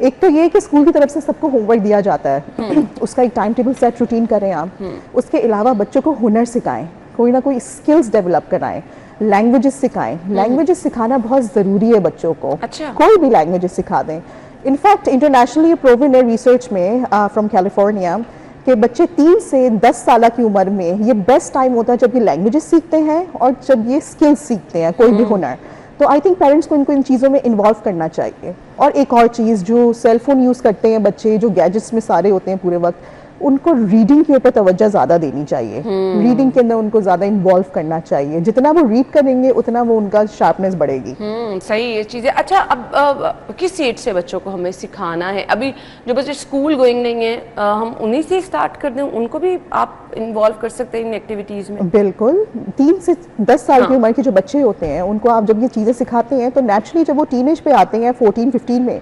एक तो ये कि स्कूल की तरफ से सबको होमवर्क दिया जाता है, उसका एक टाइम टेबल सेट रूटीन करें आप। उसके अलावा बच्चों को हुनर सिखाएं, कोई ना कोई स्किल्स डेवलप कराएं, लैंग्वेजेस सिखाएं। लैंग्वेजेस सिखाना बहुत ज़रूरी है बच्चों को। अच्छा। कोई भी लैंग्वेजेस सिखा दें। इनफैक्ट इंटरनेशनली प्रूवन है रिसर्च में फ्रॉम कैलिफोर्निया कि बच्चे 3 से 10 साल की उम्र में ये बेस्ट टाइम होता है जब ये लैंग्वेजेस सीखते हैं और जब ये स्किल्स सीखते हैं, कोई भी हुनर। तो आई थिंक पेरेंट्स को इनको इन चीज़ों में इन्वॉल्व करना चाहिए। और एक और चीज़, जो सेल फोन यूज़ करते हैं बच्चे, जो गैजेट्स में सारे होते हैं पूरे वक्त, उनको रीडिंग के ऊपर तवज्जो ज़्यादा देनी चाहिए। रीडिंग के अंदर उनको ज़्यादा इन्वॉल्व करना चाहिए। जितना वो रीड करेंगे उतना वो उनका शार्पनेस बढ़ेगी। सही ये चीज़ है। अच्छा, अब किस एज से बच्चों को हमें सिखाना है? अभी जो बच्चे स्कूल गोइंग नहीं है, हम उन्हीं से स्टार्ट कर दें, उनको भी आप इन्वॉल्व कर सकते हैं इन एक्टिविटीज़ में? बिल्कुल। 3 से 10 साल की उम्र के जो बच्चे होते हैं उनको आप जब ये चीज़ें सिखाते हैं तो नेचुरली जब वो टीनेज पे आते हैं 14-15 में,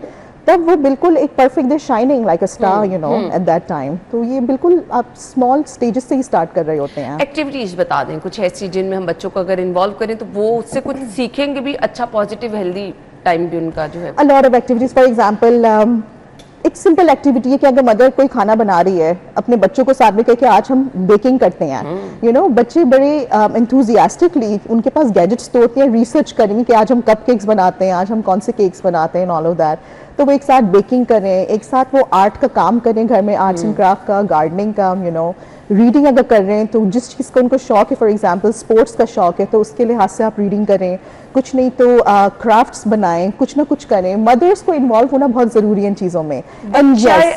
तब वो बिल्कुल एक perfect, they shining like a star you know at that time. तो ये बिल्कुल आप स्मॉल स्टेजेस से ही स्टार्ट कर रहे होते हैं। एक्टिविटीज बता दें कुछ ऐसी जिनमें हम बच्चों को अगर इन्वॉल्व करें तो वो उससे कुछ सीखेंगे भी, अच्छा पॉजिटिव हेल्दी टाइम भी उनका जो है। A lot of activities, for example एक सिंपल एक्टिविटी है कि अगर मदर कोई खाना बना रही है, अपने बच्चों को साथ में कहे कि आज हम बेकिंग करते हैं, यू नो, बच्चे बड़े एंथुजियास्टिकली, उनके पास गैजेट्स तो होते हैं, रिसर्च करेंगे कि आज हम कपकेक्स बनाते हैं, आज हम कौन से केक्स बनाते हैं, ऑल ऑफ दैट। तो वो एक साथ बेकिंग करें, एक साथ वो आर्ट का काम करें घर में, आर्ट्स एंड क्राफ्ट का, गार्डनिंग का, यू नो। रीडिंग अगर कर रहे हैं तो जिस चीज़ का उनको शौक है, फॉर एग्जांपल स्पोर्ट्स का शौक है, तो उसके लिहाज से आप रीडिंग करें, कुछ नहीं तो क्राफ्ट्स बनाएं, कुछ ना कुछ करें। मदर्स को इन्वॉल्व होना बहुत ज़रूरी है इन चीज़ों में।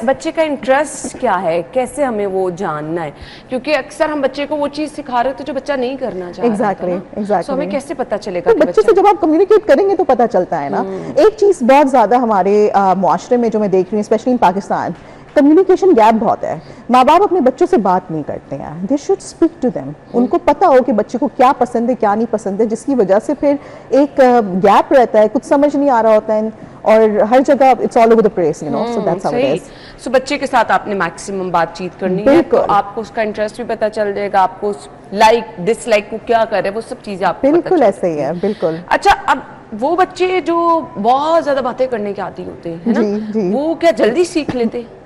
बच्चे का इंटरेस्ट क्या है, कैसे हमें वो जानना है? क्योंकि अक्सर हम बच्चे को वो चीज़ सिखा रहे हो जो बच्चा नहीं करना चाहता। एग्जैक्टली। तो हमें कैसे पता चलेगा? तो बच्चे से जब आप कम्युनिकेट करेंगे तो पता चलता है ना। एक चीज़ बहुत ज़्यादा हमारे मुआशरे में जो मैं देख रही हूँ, specially in Pakistan, communication gap बहुत है। माँ बाप अपने बच्चों से बात नहीं करते हैं। They should speak to them. उनको पता हो कि बच्चे को क्या पसंद है क्या नहीं पसंद है, जिसकी वजह से फिर एक गैप रहता है, कुछ समझ नहीं आ रहा होता है, और हर जगह it's all over the place, you know. So that's how it is. So बच्चे के साथ आपने मैक्सिमम बातचीत करनी है, तो आपको उसका इंटरेस्ट भी पता चल जाएगा, आपको लाइक डिसलाइक को क्या कर रहे हैं वो सब चीजें आपको बिल्कुल ऐसे ही है। बिल्कुल। अच्छा, अब वो बच्चे जो बहुत ज्यादा बातें करने के आदी होते हैं, है ना, वो क्या जल्दी सीख लेते हैं?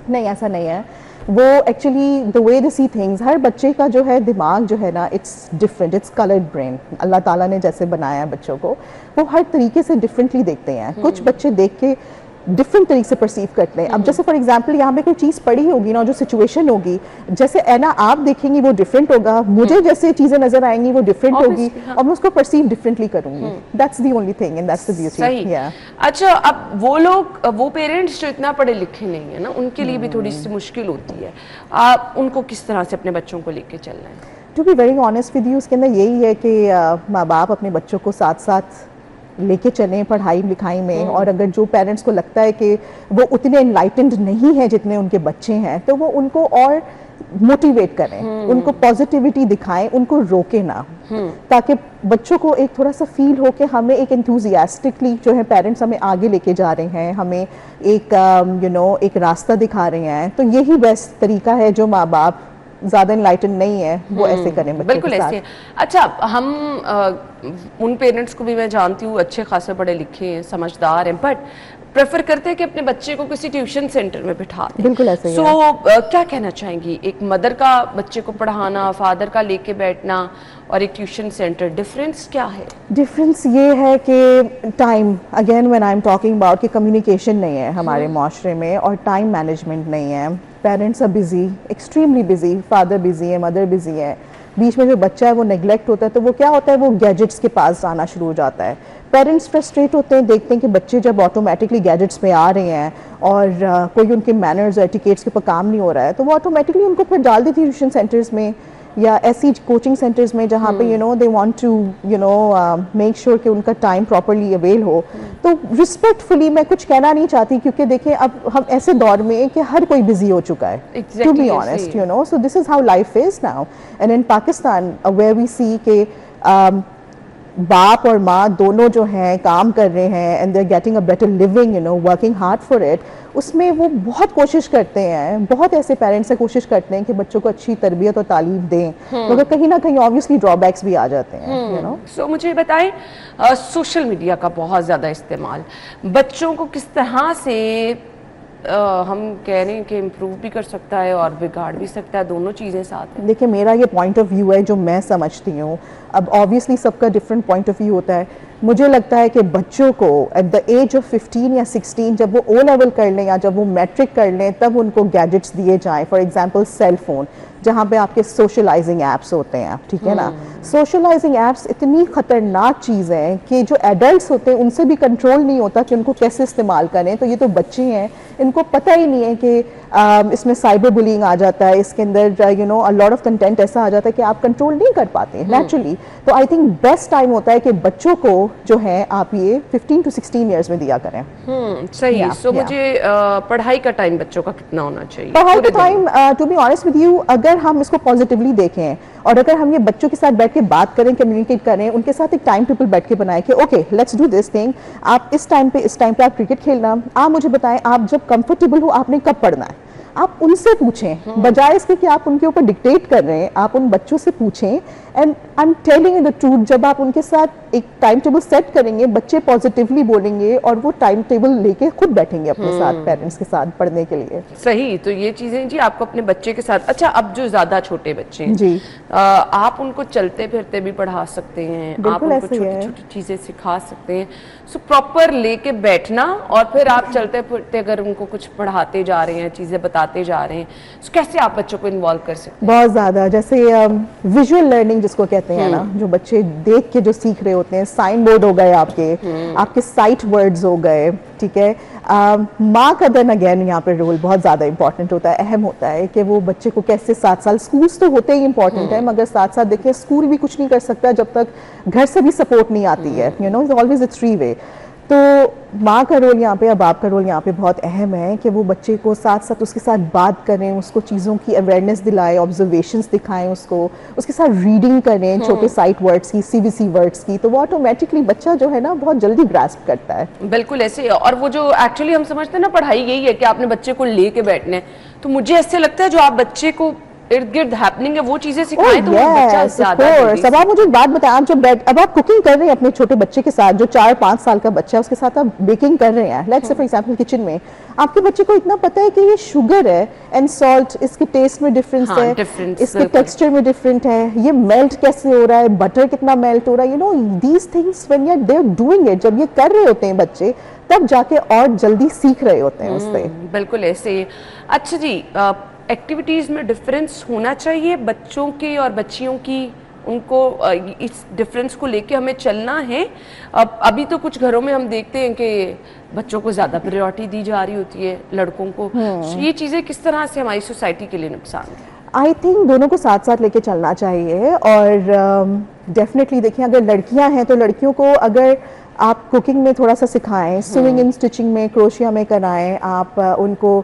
नहीं, ऐसा नहीं है। वो actually the way they see things, हर बच्चे का जो है दिमाग जो है ना, it's different, it's coloured brain. अल्लाह ताला ने जैसे बनाया है बच्चों को, वो हर तरीके से डिफरेंटली देखते हैं। कुछ बच्चे देख के डिफरेंट तरीके से परसीव करते हैं। अब जैसे फॉर एग्जांपल यहाँ पे कोई चीज़ पड़ी होगी ना, जो सिचुएशन होगी, जैसे है ना, आप देखेंगी वो डिफरेंट होगा, मुझे जैसे चीज़ें नजर आएंगी वो डिफरेंट होगी, और मैं उसको परसीव डिफरेंटली करूंगी। That's the only thing and that's the beauty. अच्छा, अब वो लोग, वो पेरेंट्स जो इतना पढ़े लिखे नहीं है ना, उनके लिए भी थोड़ी सी मुश्किल होती है। आप उनको किस तरह से अपने बच्चों को लेके चलना है? To be very honest with you, उसके अंदर यही है कि माँ बाप अपने बच्चों को साथ साथ लेके चलें पढ़ाई लिखाई में। और अगर जो पेरेंट्स को लगता है कि वो उतने एनलाइटेंड नहीं है जितने उनके बच्चे हैं, तो वो उनको और मोटिवेट करें, उनको पॉजिटिविटी दिखाएं, उनको रोके ना, ताकि बच्चों को एक थोड़ा सा फील हो कि हमें एक एंथुजियास्टिकली जो है पेरेंट्स हमें आगे लेके जा रहे हैं, हमें एक एक रास्ता दिखा रहे हैं। तो यही बेस्ट तरीका है, जो माँ बाप ज़्यादा इनलाइटन नहीं है वो ऐसे करें बच्चे बिल्कुल के साथ। ऐसे। अच्छा, हम उन पेरेंट्स को भी मैं जानती हूँ अच्छे खासे पढ़े लिखे हैं, समझदार हैं, बट प्रेफर करते हैं कि अपने बच्चे को किसी ट्यूशन सेंटर में बिठा दें। बिल्कुल ऐसे ही सो क्या कहना चाहेंगी, एक मदर का बच्चे को पढ़ाना, फादर का लेके बैठना और एक ट्यूशन सेंटर, डिफरेंस क्या है? डिफरेंस ये है कि time, again when I am talking about कि कम्युनिकेशन नहीं है हमारे माशरे में और टाइम मैनेजमेंट नहीं है। Parents are busy, extremely busy, father busy है, मदर बिजी है, बीच में जो बच्चा है वो नेग्लेक्ट होता है, तो वो क्या होता है, वो गैजेट्स के पास आना शुरू हो जाता है। पेरेंट्स फ्रस्ट्रेट होते हैं, देखते हैं कि बच्चे जब ऑटोमेटिकली गैजेट्स पे आ रहे हैं और कोई उनके मैनर्स और एटिकेट्स के ऊपर काम नहीं हो रहा है, तो वो ऑटोमेटिकली उनको फिर डाल देती है ट्यूशन सेंटर्स में या ऐसी कोचिंग सेंटर्स में जहाँ पे they want to make sure कि उनका टाइम प्रॉपर्ली अवेल हो। तो रिस्पेक्टफुली मैं कुछ कहना नहीं चाहती, क्योंकि देखें अब हम ऐसे दौर में हैं कि हर कोई बिजी हो चुका है, to be honest, so this is how life is now. And in Pakistan where we see के बाप और माँ दोनों जो हैं काम कर रहे हैं and they are getting a better living, working hard for it, उसमें वो बहुत कोशिश करते हैं, बहुत ऐसे पेरेंट्स से कोशिश करते हैं कि बच्चों को अच्छी तरबियत और तालीम दें, मगर कहीं ना कहीं ऑब्वियसली ड्रॉबैक्स भी आ जाते हैं। सो मुझे बताएं, सोशल मीडिया का बहुत ज़्यादा इस्तेमाल बच्चों को किस तरह से हम कह रहे हैं कि इम्प्रूव भी कर सकता है और बिगाड़ भी सकता है, दोनों चीज़ें साथ हैं? देखिए, मेरा ये पॉइंट ऑफ व्यू है जो मैं समझती हूँ। अब ऑब्वियसली सबका डिफरेंट पॉइंट ऑफ व्यू होता है। मुझे लगता है कि बच्चों को एट द एज ऑफ 15 या 16 जब वो ओ लेवल कर लें या जब वो मैट्रिक कर लें, तब उनको गैजेट्स दिए जाएं। फॉर एग्जांपल सेल फोन, जहाँ पे आपके सोशलाइजिंग ऐप्स होते हैं, ठीक है ना। सोशलाइजिंग ऐप्स इतनी ख़तरनाक चीज़ है कि जो एडल्ट्स होते हैं उनसे भी कंट्रोल नहीं होता कि उनको कैसे इस्तेमाल करें। तो ये तो बच्चे हैं, इनको पता ही नहीं है कि इसमें साइबर बुलिंग आ जाता है, इसके अंदर अ लॉट ऑफ कंटेंट ऐसा आ जाता है कि आप कंट्रोल नहीं कर पाते नेचुरली। तो आई थिंक बेस्ट टाइम होता है कि बच्चों को जो है आप ये 15 to 16 ईयर्स में दिया करें। सही। सो मुझे पढ़ाई का टाइम बच्चों का कितना होना चाहिए? पढ़ाई का time, to be honest with you, अगर हम इसको पॉजिटिवली देखें और अगर हम ये बच्चों के साथ बैठ के बात करें, कम्युनिकेट करें, उनके साथ एक टाइम टेबल बैठ के बनाए कि okay let's do this thing, आप इस टाइम पे आप क्रिकेट खेलना, आप मुझे बताएं आप जब कंफर्टेबल हो आपने कब पढ़ना है, आप उनसे पूछें बजाय इसके कि आप उनके ऊपर डिक्टेट कर रहे हैं। आप उन बच्चों से पूछें and I am telling you the truth, जब आप उनके साथ एक टाइम टेबल सेट करेंगे, बच्चे पॉजिटिवली बोलेंगे और वो टाइम टेबल लेके खुद बैठेंगे अपने साथ पेरेंट्स के साथ पढ़ने के लिए। सही। तो ये चीजें जी आपको अपने बच्चे के साथ, अच्छा अब जो ज्यादा छोटे बच्चे हैं जी, आप उनको चलते फिरते भी पढ़ा सकते हैं, आप उनको छोटी छोटी चीजें सिखा सकते हैं। सो प्रॉपर लेके बैठना और फिर आप चलते फिरते अगर उनको कुछ पढ़ाते जा रहे हैं, चीजें बताते जा रहे हैं, तो कैसे आप बच्चों को इन्वॉल्व कर सकते हैं? बहुत ज्यादा, जैसे विजुअल लर्निंग जिसको कहते हैं ना, जो बच्चे देख के जो सीख रहे होते हैं, साइन बोर्ड हो गए आपके साइट वर्ड्स हो गए, ठीक है। माँ का देन अगेन यहाँ पे रोल बहुत ज़्यादा इंपॉर्टेंट होता है, अहम होता है कि वो बच्चे को कैसे 7 साल, स्कूल्स तो होते ही इंपॉर्टेंट है, मगर साथ साथ देखिए स्कूल भी कुछ नहीं कर सकता जब तक घर से भी सपोर्ट नहीं आती है, ऑलवेज इट्स 3 वे। तो माँ का रोल यहाँ पे या बाप का रोल यहाँ पे बहुत अहम है कि वो बच्चे को साथ साथ उसके साथ बात करें, उसको चीज़ों की अवेयरनेस दिलाएं, ऑब्जर्वेशंस दिखाएं, उसके साथ रीडिंग करें छोटे साइट वर्ड्स की, CBC वर्ड्स की, तो वो ऑटोमेटिकली बच्चा जो है ना बहुत जल्दी ग्रास्प करता है। बिल्कुल ऐसे। और वो जो एक्चुअली हम समझते हैं ना पढ़ाई यही है कि आपने बच्चे को लेके बैठने है, तो मुझे ऐसे लगता है जो आप बच्चे को इर्द गिर्द हैपनिंग है वो चीजें सिखाएं तो वो बच्चा ज्यादा। अब आप मुझे एक बात बताएं, आप जब अब आप कुकिंग कर रहे हैं अपने छोटे बच्चे के साथ, जो 4-5 साल का बच्चा है उसके साथ आप बेकिंग कर रहे हैं, let's say for example kitchen में, आपके बच्चे को इतना पता है कि ये शुगर है एंड सॉल्ट, इसके टेस्ट में डिफरेंस है, इसके टेक्सचर में डिफरेंट है, ये मेल्ट कैसे हो रहा है, बटर कितना मेल्ट हो रहा है, these things when you are they are doing it, जब ये कर रहे होते हैं बच्चे, तब जाके और जल्दी सीख रहे होते हैं उससे। बिल्कुल ऐसे। अच्छा जी, एक्टिविटीज़ में डिफरेंस होना चाहिए बच्चों के और बच्चियों की, उनको इस डिफरेंस को लेके हमें चलना है। अभी तो कुछ घरों में हम देखते हैं कि बच्चों को ज़्यादा प्रायोरिटी दी जा रही होती है, लड़कों को। ये चीज़ें किस तरह से हमारी सोसाइटी के लिए नुकसान है? आई थिंक दोनों को साथ साथ लेके चलना चाहिए और डेफिनेटली देखिए, अगर लड़कियां हैं तो लड़कियों को अगर आप कुकिंग में थोड़ा सा सिखाएं, स्विमिंग एंड स्टिचिंग में, क्रोशिया में कराएं, आप उनको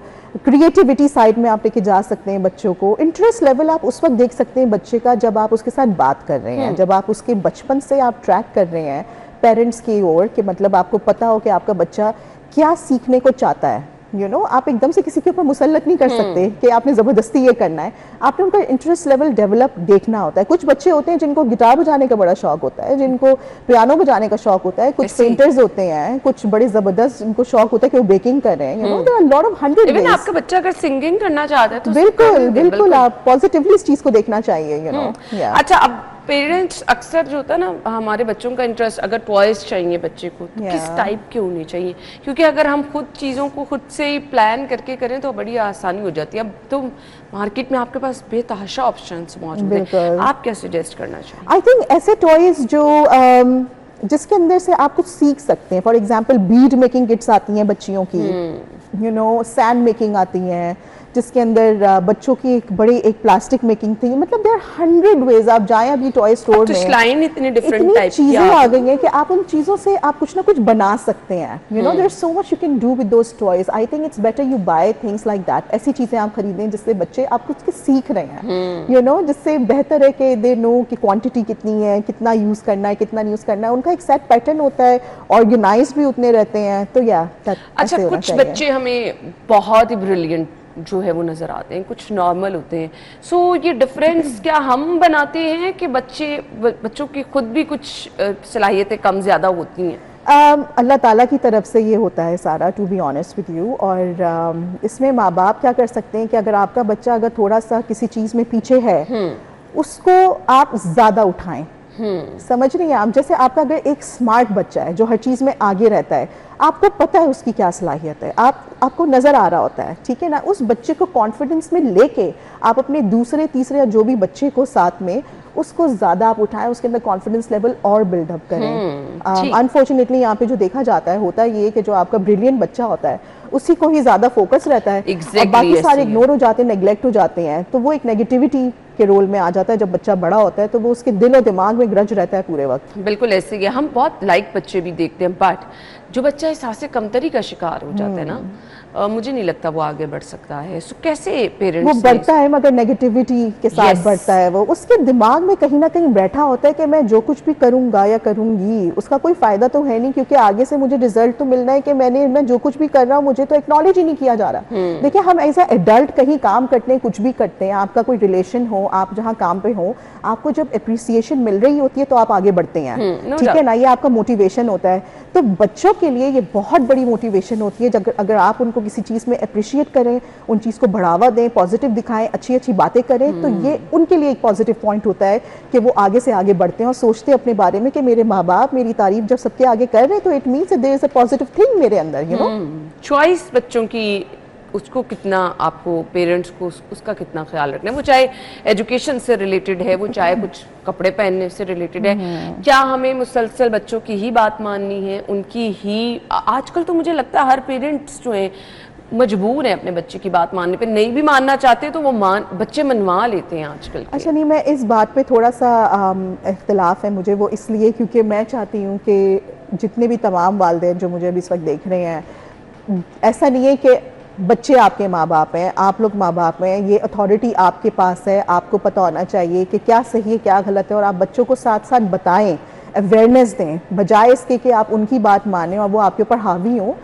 क्रिएटिविटी साइड में आप लेके जा सकते हैं बच्चों को। इंटरेस्ट लेवल आप उस वक्त देख सकते हैं बच्चे का जब आप उसके साथ बात कर रहे हैं, जब आप उसके बचपन से आप ट्रैक कर रहे हैं पेरेंट्स की ओर, कि मतलब आपको पता हो कि आपका बच्चा क्या सीखने को चाहता है। आप एकदम से किसी के ऊपर मुसल्लत नहीं कर सकते कि आपने ज़बरदस्ती ये करना है, आपने उनका इंटरेस्ट लेवल डेवलप देखना होता है। कुछ बच्चे होते हैं जिनको गिटार बजाने का बड़ा शौक होता है, जिनको पियानो बजाने का शौक होता है, कुछ पेंटर्स होते हैं, कुछ बड़े ज़बरदस्त जिनको शौक होता है कि वो बेकिंग कर रहे हैं। There are lot of 100 even आपका बच्चा अगर सिंगिंग करना चाहता है तो बिल्कुल आप पॉजिटिवली इस चीज़ को देखना चाहिए। अच्छा, अब पेरेंट्स अक्सर जो होता है ना, हमारे बच्चों का इंटरेस्ट अगर टॉयज चाहिए बच्चे को तो किस टाइप के होने चाहिए, क्योंकि अगर हम खुद चीज़ों को खुद से ही प्लान करके करें तो बड़ी आसानी हो जाती है। अब तो मार्केट में आपके पास बेतहाशा ऑप्शंस मौजूद हैं, आप क्या सजेस्ट करना चाहिए? आई थिंक ऐसे टॉयज जो जिसके अंदर से आप कुछ सीख सकते हैं। For example bead making kits आती हैं बच्चियों की, सैंड मेकिंग आती हैं, जिसके अंदर बच्चों की एक प्लास्टिक मेकिंग थी। मतलब देयर 100 वेज। आप जाएं अभी टॉय स्टोर में, इतनी डिफरेंट टाइप की चीजें आ गई हैं कि आप उन चीजों से आप कुछ ना कुछ बना सकते हैं। There is so much you can do with those toys. I think it's better you buy things like that. ऐसी चीजें आप खरीदें जिससे बच्चे आप कुछ सीख रहे हैं, जिससे बेहतर है कि दे नो कि क्वांटिटी कितनी है, कितना यूज करना है, कितना यूज करना है। उनका एक सेट पैटर्न होता है, ऑर्गेनाइज भी उतने रहते हैं। तो अच्छा, कुछ बच्चे हमें बहुत ही ब्रिलियंट जो है वो नजर आते हैं, कुछ नॉर्मल होते हैं। सो ये डिफरेंस क्या हम बनाते हैं कि बच्चों की खुद भी कुछ सलाहियतें कम ज्यादा होती हैं? अल्लाह ताला की तरफ से ये होता है सारा, to be honest with you. और इसमें माँ बाप क्या कर सकते हैं कि अगर आपका बच्चा अगर थोड़ा सा किसी चीज़ में पीछे है, उसको आप ज़्यादा उठाएं। समझ रही हैं आप? जैसे आपका अगर एक स्मार्ट बच्चा है जो हर चीज़ में आगे रहता है, आपको पता है उसकी क्या सलाहियत है, आपको नज़र आ रहा होता है, ठीक है ना? उस बच्चे को कॉन्फिडेंस में लेके आप अपने दूसरे तीसरे या जो भी बच्चे को साथ में उसको ज़्यादा आप उठाएं, उसके अंदर कॉन्फिडेंस लेवल और बिल्डअप करें। अनफॉर्चुनेटली यहाँ पे जो देखा जाता है होता है ये कि जो आपका ब्रिलियंट बच्चा होता है उसी को ही ज़्यादा फोकस रहता है, और बाकी सारे इग्नोर हो जाते हैं, नेग्लेक्ट हो जाते हैं। तो वो एक नेगेटिविटी के रोल में आ जाता है। जब बच्चा बड़ा होता है तो वो उसके दिल और दिमाग में ग्रज रहता है पूरे वक्त। बिल्कुल ऐसे ही हम बहुत लाइक बच्चे भी देखते हैं, बट जो बच्चा एहसास कमतरी का शिकार हो जाता है ना, मुझे नहीं लगता वो आगे बढ़ सकता है। सो कैसे पेरेंट्स? वो बढ़ता है मगर नेगेटिविटी के साथ बढ़ता है। वो उसके दिमाग में कहीं ना कहीं बैठा होता है कि मैं जो कुछ भी करूंगा या करूंगी उसका कोई फायदा तो है नहीं, क्योंकि आगे से मुझे रिजल्ट तो मिलना है कि मैं जो कुछ भी कर रहा हूँ मुझे तो एक्नॉलेज ही नहीं किया जा रहा। देखिए, हम एज ए एडल्ट कहीं काम करते हैं, कुछ भी करते हैं, आपका कोई रिलेशन हो, आप जहाँ काम पे हो, आपको जब अप्रिसिएशन मिल रही होती है तो आप आगे बढ़ते हैं, ठीक है ना? ये आपका मोटिवेशन होता है। तो बच्चों के लिए ये बहुत बड़ी मोटिवेशन होती है अगर आप उनको किसी चीज़ में अप्रिशिएट करें, उन चीज़ को बढ़ावा दें, पॉजिटिव दिखाएं, अच्छी अच्छी बातें करें, तो ये उनके लिए एक पॉजिटिव पॉइंट होता है कि वो आगे से आगे बढ़ते हैं और सोचते हैं अपने बारे में कि मेरे माँ बाप मेरी तारीफ जब सबके आगे कर रहे हैं तो it means there is a positive thing मेरे अंदर, यू नो। चॉइस बच्चों की, उसको कितना आपको पेरेंट्स को उसका कितना ख्याल रखना है? वो चाहे एजुकेशन से रिलेटेड है, वो चाहे कुछ कपड़े पहनने से रिलेटेड है, क्या हमें मुसलसल बच्चों की ही बात माननी है, उनकी ही? आजकल तो मुझे लगता है हर पेरेंट्स जो है मजबूर है अपने बच्चे की बात मानने पे, नहीं भी मानना चाहते तो वो बच्चे मनवा लेते हैं आजकल। अच्छा, नहीं, मैं इस बात पे थोड़ा सा इख्तिलाफ है मुझे, वो इसलिए क्योंकि मैं चाहती हूँ कि जितने भी तमाम वालिदैन जो मुझे अभी इस वक्त देख रहे हैं, ऐसा नहीं है कि बच्चे आपके माँ बाप हैं, आप लोग माँ बाप हैं, ये अथॉरिटी आपके पास है, आपको पता होना चाहिए कि क्या सही है क्या गलत है, और आप बच्चों को साथ साथ बताएं, अवेयरनेस दें, बजाय इसके कि आप उनकी बात मानें और वो आपके ऊपर हावी हो।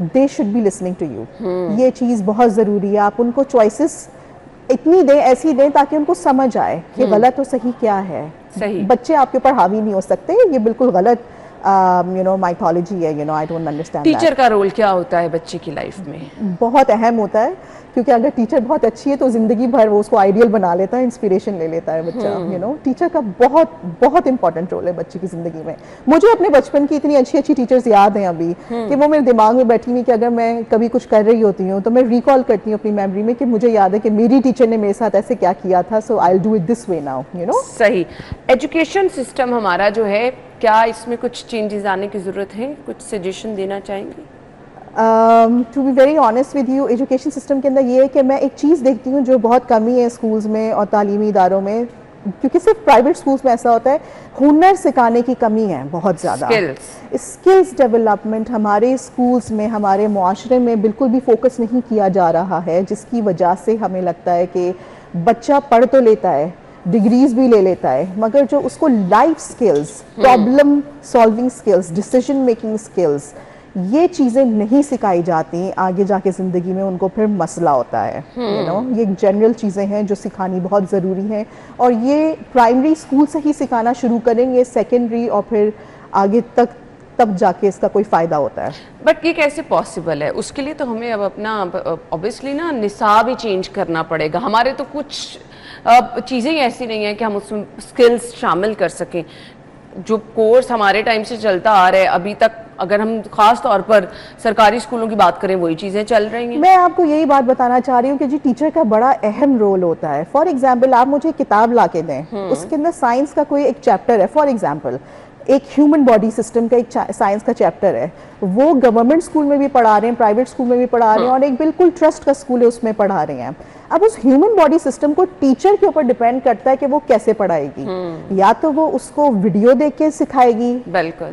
They should be listening to you. ये चीज़ बहुत ज़रूरी है। आप उनको चॉइसेस इतनी दें, ऐसी दें ताकि उनको समझ आए कि गलत और सही क्या है। सही बच्चे आपके ऊपर हावी नहीं हो सकते, ये बिल्कुल गलत माइथोलॉजी है, आई डोंट अंडरस्टैंड। टीचर का रोल क्या होता है बच्चे की लाइफ में? बहुत अहम होता है, क्योंकि अगर टीचर बहुत अच्छी है तो जिंदगी भर वो उसको आइडियल बना लेता है, इंस्पिरेशन ले लेता है बच्चा। टीचर का बहुत बहुत इंपॉर्टेंट रोल है बच्चे की जिंदगी में। मुझे अपने बचपन की इतनी अच्छी अच्छी टीचर्स याद हैं अभी कि वो मेरे दिमाग में बैठी हुई कि अगर मैं कभी कुछ कर रही होती हूँ तो मैं रिकॉल करती हूँ अपनी मेमोरी में कि मुझे याद है कि मेरी टीचर ने मेरे साथ ऐसे क्या किया था, so I will do it this way now, सही। एजुकेशन सिस्टम हमारा जो है, क्या इसमें कुछ चेंजेस आने की ज़रूरत है? कुछ सजेशन देना चाहेंगे? To be very honest with you, education system के अंदर ये है कि मैं एक चीज़ देखती हूँ जो बहुत कमी है स्कूल्स में और तालीमी इदारों में, क्योंकि सिर्फ प्राइवेट स्कूल्स में ऐसा होता है, हुनर सिखाने की कमी है बहुत ज़्यादा। स्किल्स डेवलपमेंट हमारे स्कूल्स में, हमारे मुआशरे में बिल्कुल भी फोकस नहीं किया जा रहा है, जिसकी वजह से हमें लगता है कि बच्चा पढ़ तो लेता है, डिग्रीज भी ले लेता है, मगर जो उसको life skills, problem solving skills, decision making skills, ये चीज़ें नहीं सिखाई जाती, आगे जाके ज़िंदगी में उनको फिर मसला होता है। यू नो, ये जनरल चीज़ें हैं जो सिखानी बहुत ज़रूरी हैं, और ये प्राइमरी स्कूल से ही सिखाना शुरू करेंगे, सेकेंडरी और फिर आगे तक, तब जाके इसका कोई फ़ायदा होता है। बट ये कैसे पॉसिबल है? उसके लिए तो हमें अब अपना ऑब्वियसली ना निसाब ही चेंज करना पड़ेगा। हमारे तो कुछ चीज़ें ही ऐसी नहीं है कि हम उसमें स्किल्स शामिल कर सकें। जो कोर्स हमारे टाइम से चलता आ रहा है अभी तक, अगर हम खास तौर पर सरकारी स्कूलों की बात करें, वही चीज़ें चल रही हैं। मैं आपको यही बात बताना चाह रही हूँ कि जी टीचर का बड़ा अहम रोल होता है। फॉर एग्जाम्पल, आप मुझे किताब ला के दें, उसके अंदर साइंस का कोई एक चैप्टर है, फॉर एग्जाम्पल एक ह्यूमन बॉडी सिस्टम का एक साइंस का चैप्टर है, वो गवर्नमेंट स्कूल में भी पढ़ा रहे हैं, प्राइवेट स्कूल में भी पढ़ा रहे हैं, और एक बिल्कुल ट्रस्ट का स्कूल है उसमें पढ़ा रहे हैं। अब उस ह्यूमन बॉडी सिस्टम को टीचर के ऊपर डिपेंड करता है कि वो कैसे पढ़ाएगी। या तो वो उसको वीडियो देख के सिखाएगी,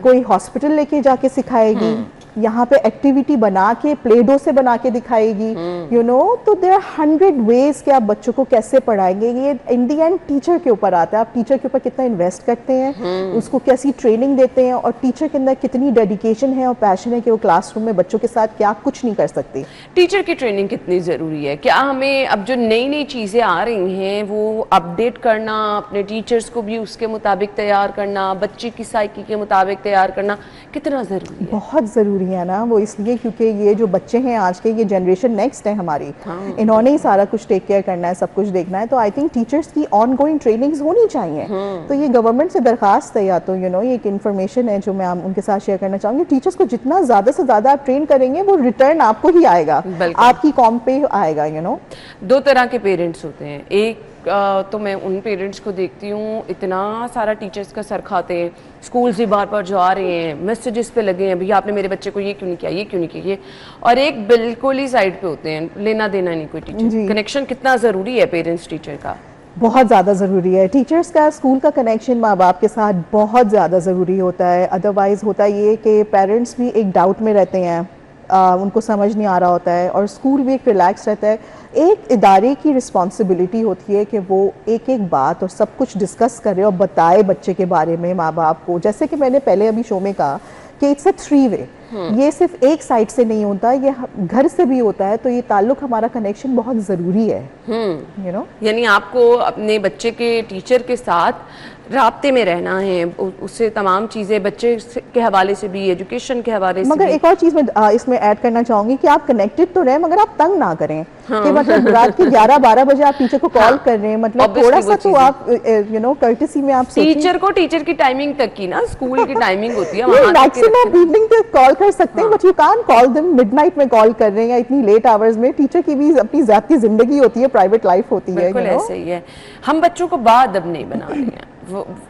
कोई हॉस्पिटल लेके जाके सिखाएगी, यहाँ पे एक्टिविटी बना के प्ले डो से बना के दिखाएगी, यू नो। तो देयर आर 100 वेज कि आप बच्चों को कैसे पढ़ाएंगे। ये इन दी एंड टीचर के ऊपर आता है, आप टीचर के ऊपर कितना इन्वेस्ट करते हैं, उसको कैसी ट्रेनिंग देते हैं, और टीचर के अंदर कितनी डेडिकेशन है और पैशन है कि वो क्लासरूम में बच्चों के साथ क्या कुछ नहीं कर सकती। टीचर की ट्रेनिंग कितनी ज़रूरी है? क्या हमें अब जो नई नई चीज़ें आ रही हैं वो अपडेट करना, अपने टीचर्स को भी उसके मुताबिक तैयार करना, बच्चे की साइकी के मुताबिक तैयार करना कितना ज़रूरी है? बहुत ज़रूरी है ना, वो इसलिए क्योंकि ये जो बच्चे हैं आज के, ये जनरेशन नेक्स्ट है हमारी, इन्होंने ही सारा कुछ टेक केयर करना है, सब कुछ देखना है। तो आई थिंक टीचर्स की ऑन गोइंग ट्रेनिंग्स होनी चाहिए। तो ये गवर्नमेंट से दरखास्त है, या तो यू नो ये एक इन्फॉर्मेशन है जो मैं उनके साथ शेयर करना चाहूँगी। टीचर्स को जितना ज़्यादा से ज़्यादा आप ट्रेन करेंगे, वो रिटर्न आपको ही आएगा, आपकी कॉम पे आएगा। यू नो, दो तरह के पेरेंट्स होते हैं। एक तो मैं उन पेरेंट्स को देखती हूँ, इतना सारा टीचर्स का सर खाते हैं, स्कूल से बार बार जा रहे हैं, मैसेजेस पे लगे हैं, भैया आपने मेरे बच्चे को ये क्यों नहीं किया, ये क्यों नहीं किया ये। और एक बिल्कुल ही साइड पे होते हैं, लेना देना नहीं कोई टीचर। कनेक्शन कितना ज़रूरी है पेरेंट्स टीचर का? बहुत ज़्यादा ज़रूरी है। टीचर्स का स्कूल का कनेक्शन माँ बाप के साथ बहुत ज़्यादा ज़रूरी होता है। अदरवाइज़ होता ये कि पेरेंट्स भी एक डाउट में रहते हैं, उनको समझ नहीं आ रहा होता है, और स्कूल भी एक रिलैक्स रहता है। एक इदारे की रिस्पॉन्सिबिलिटी होती है कि वो एक एक बात और सब कुछ डिस्कस करे और बताए बच्चे के बारे में माँ बाप को। जैसे कि मैंने पहले अभी शो में कहा कि इट्स अ 3 वे, ये सिर्फ एक साइड से नहीं होता, ये घर से भी होता है। तो ये ताल्लुक, हमारा कनेक्शन बहुत ज़रूरी है। यू नो, यानी आपको अपने बच्चे के टीचर के साथ राब्ते में रहना है, उससे तमाम चीज़ें बच्चे के हवाले से भी, एजुकेशन के हवाले से। मगर एक और चीज़ मैं इसमें ऐड करना चाहूँगी कि आप कनेक्टेड तो रहें, मगर आप तंग ना करें। कि मतलब रात के 11-12 बजे आप टीचर को कॉल कर रहे हैं, मतलब थोड़ा सा तो आप यू नो कर्टेसी में आप टीचर को टीचर की टाइमिंग तक की ना, स्कूल की टाइमिंग होती है, मैक्सिमम आप इवनिंग तक कॉल कर सकते हैं, but you can't call them midnight में कॉल कर रहे हैं या इतनी लेट आवर्स में। टीचर की भी अपनी ज़ाती ज़िंदगी होती है, प्राइवेट लाइफ होती है। बिल्कुल ऐसे ही है। हम बच्चों को बाअदब नहीं बना रहे हैं,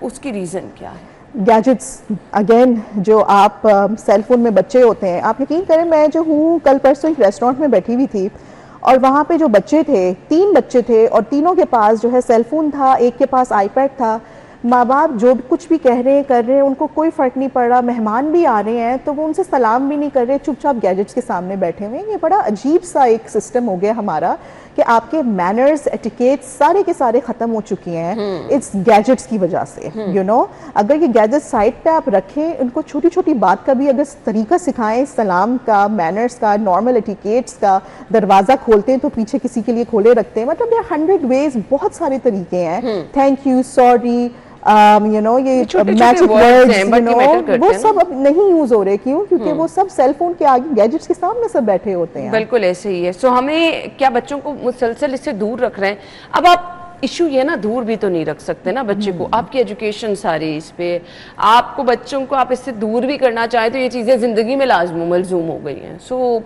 उसकी रीज़न क्या है? गैजेट्स अगेन, जो आप सेल फोन में बच्चे होते हैं, आप यकीन करें, मैं जो हूँ कल परसों एक रेस्टोरेंट में बैठी हुई थी, और वहाँ पे जो बच्चे थे, 3 बच्चे थे, और तीनों के पास जो है सेल फोन था, एक के पास आईपैड था। माँ बाप जो भी कुछ भी कह रहे हैं कर रहे हैं, उनको कोई फ़र्क नहीं पड़ रहा। मेहमान भी आ रहे हैं तो वो उनसे सलाम भी नहीं कर रहे, चुपचाप गैजेट्स के सामने बैठे हुए हैं। ये बड़ा अजीब सा एक सिस्टम हो गया हमारा कि आपके मैनर्स, एटिकेट्स सारे के सारे ख़त्म हो चुके हैं इस गैजेट्स की वजह से। यू नो, अगर ये गैजेट साइड पे आप रखें, उनको छोटी छोटी बात का भी अगर तरीका सिखाएं, सलाम का, मैनर्स का, नॉर्मल एटिकेट्स का, दरवाज़ा खोलते हैं तो पीछे किसी के लिए खोले रखते हैं, मतलब ये 100 वेज, बहुत सारे तरीके हैं। Thank you, sorry, you know, ये मैजिक वर्ड्स, यू नो, वो सब अब नहीं यूज हो रहे। क्यों? क्योंकि वो सब सेल फोन के आगे, गैजेट्स के सामने सब बैठे होते हैं। बिल्कुल ऐसे ही है। सो हमें क्या बच्चों को मुसलसल इससे दूर रख रहे हैं? अब आप इशू ये ना, दूर भी तो नहीं रख सकते ना बच्चे को, आपकी एजुकेशन सारी इस पे, आपको बच्चों को आप इससे दूर भी करना चाहें तो ये चीज़ें ज़िंदगी में लाजम मलजूम हो गई हैं। सो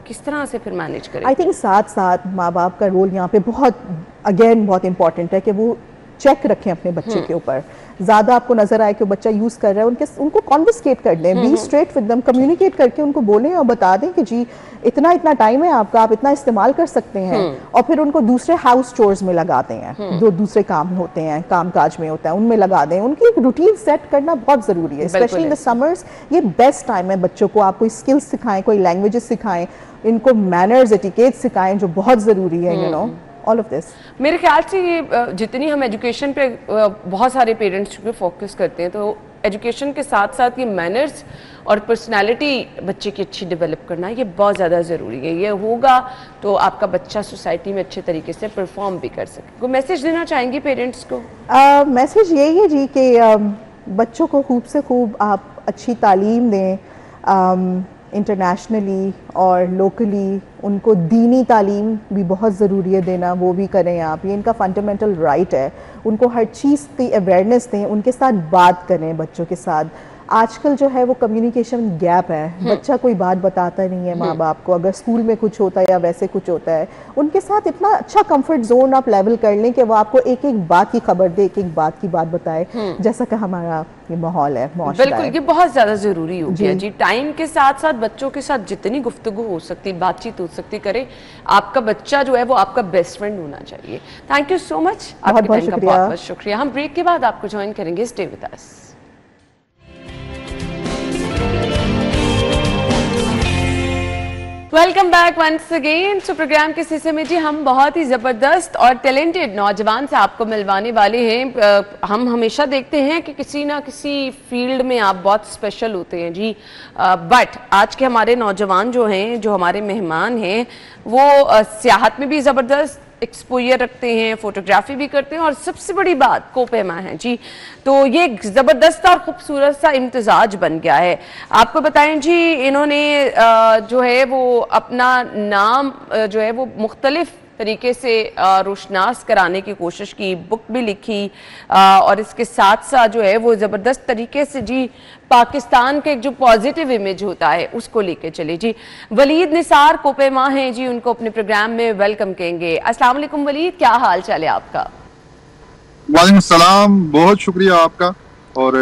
किस तरह से फिर मैनेज करें? आई थिंक साथ साथ माँ बाप का रोल यहाँ पे बहुत अगेन बहुत इंपॉर्टेंट है कि वो चेक रखें अपने बच्चे के ऊपर। ज़्यादा आपको नजर आए कि बच्चा यूज कर रहा है, उनको कॉन्विस्केट कर दें, be straight with them, communicate करके उनको बोलें और बता दें कि जी इतना इतना टाइम है आपका, आप इतना इस्तेमाल कर सकते हैं। और फिर उनको दूसरे हाउस चोर्स में लगाते हैं, जो दूसरे काम होते हैं, काम काज में होता है, उनमें लगा दें। उनकी एक रूटीन सेट करना बहुत जरूरी है, स्पेशली इन द समर्स। ये बेस्ट टाइम है बच्चों को, आप कोई स्किल्स सिखाएं, कोई लैंग्वेजेस सिखाएं, इनको मैनर्स, एटिकेट सिखाएं, जो बहुत जरूरी है, you know, all of this. मेरे ख्याल से ये जितनी हम एजुकेशन पे बहुत सारे पेरेंट्स पे फोकस करते हैं, तो एजुकेशन के साथ साथ ये मैनर्स और पर्सनालिटी बच्चे की अच्छी डेवलप करना, ये बहुत ज़्यादा ज़रूरी है। ये होगा तो आपका बच्चा सोसाइटी में अच्छे तरीके से परफॉर्म भी कर सके। कोई मैसेज देना चाहेंगी पेरेंट्स को? मैसेज यही है जी कि बच्चों को खूब से खूब आप अच्छी तालीम दें, इंटरनेशनली और लोकली। उनको दीनी तालीम भी बहुत ज़रूरी है देना, वो भी करें आप, ये इनका फंडामेंटल राइट है। उनको हर चीज़ की अवेयरनेस दें, उनके साथ बात करें बच्चों के साथ। आजकल जो है वो कम्युनिकेशन गैप है, बच्चा कोई बात बताता नहीं है माँ बाप को, अगर स्कूल में कुछ होता है या वैसे कुछ होता है, उनके साथ इतना अच्छा कंफर्ट जोन आप लेवल कर लें कि वो आपको एक एक बात की खबर दे, एक एक बात की बात बताए, जैसा कि हमारा ये माहौल है, मुआशरा है। बिल्कुल, ये बहुत ज्यादा जरूरी हो गया जी। टाइम के साथ साथ बच्चों के साथ जितनी गुफ्तगू हो सकती, बातचीत हो सकती करें। आपका बच्चा जो है वो आपका बेस्ट फ्रेंड होना चाहिए। थैंक यू सो मच, आपके टाइम का बहुत बहुत शुक्रिया। हम ब्रेक के बाद आपको ज्वाइन करेंगे, stay with us. Welcome back once again. So programme के हिस्से में जी हम बहुत ही ज़बरदस्त और टैलेंटेड नौजवान से आपको मिलवाने वाले हैं। हम हमेशा देखते हैं कि किसी ना किसी फील्ड में आप बहुत स्पेशल होते हैं जी, बट आज के हमारे नौजवान जो हैं, जो हमारे मेहमान हैं, वो सियाहत में भी ज़बरदस्त एक्सपोजर रखते हैं, फोटोग्राफी भी करते हैं, और सबसे बड़ी बात कोपेमा है जी। तो ये ज़बरदस्त और ख़ूबसूरत सा इम्तिजाज बन गया है। आपको बताएं जी, इन्होंने जो है वो अपना नाम जो है वो मुख्तलिफ तरीके से रोशनास कराने की कोशिश की, बुक भी लिखी, और इसके साथ साथ जो है वो ज़बरदस्त तरीके से जी पाकिस्तान का एक जो पॉजिटिव इमेज होता है उसको लेके चले जी। वलीद निसार कोपेमा हैं जी, उनको अपने प्रोग्राम में वेलकम कहेंगे। अस्सलाम वालेकुम वलीद, क्या हाल चाल है आपका? वालेकुम सलाम, बहुत शुक्रिया आपका, और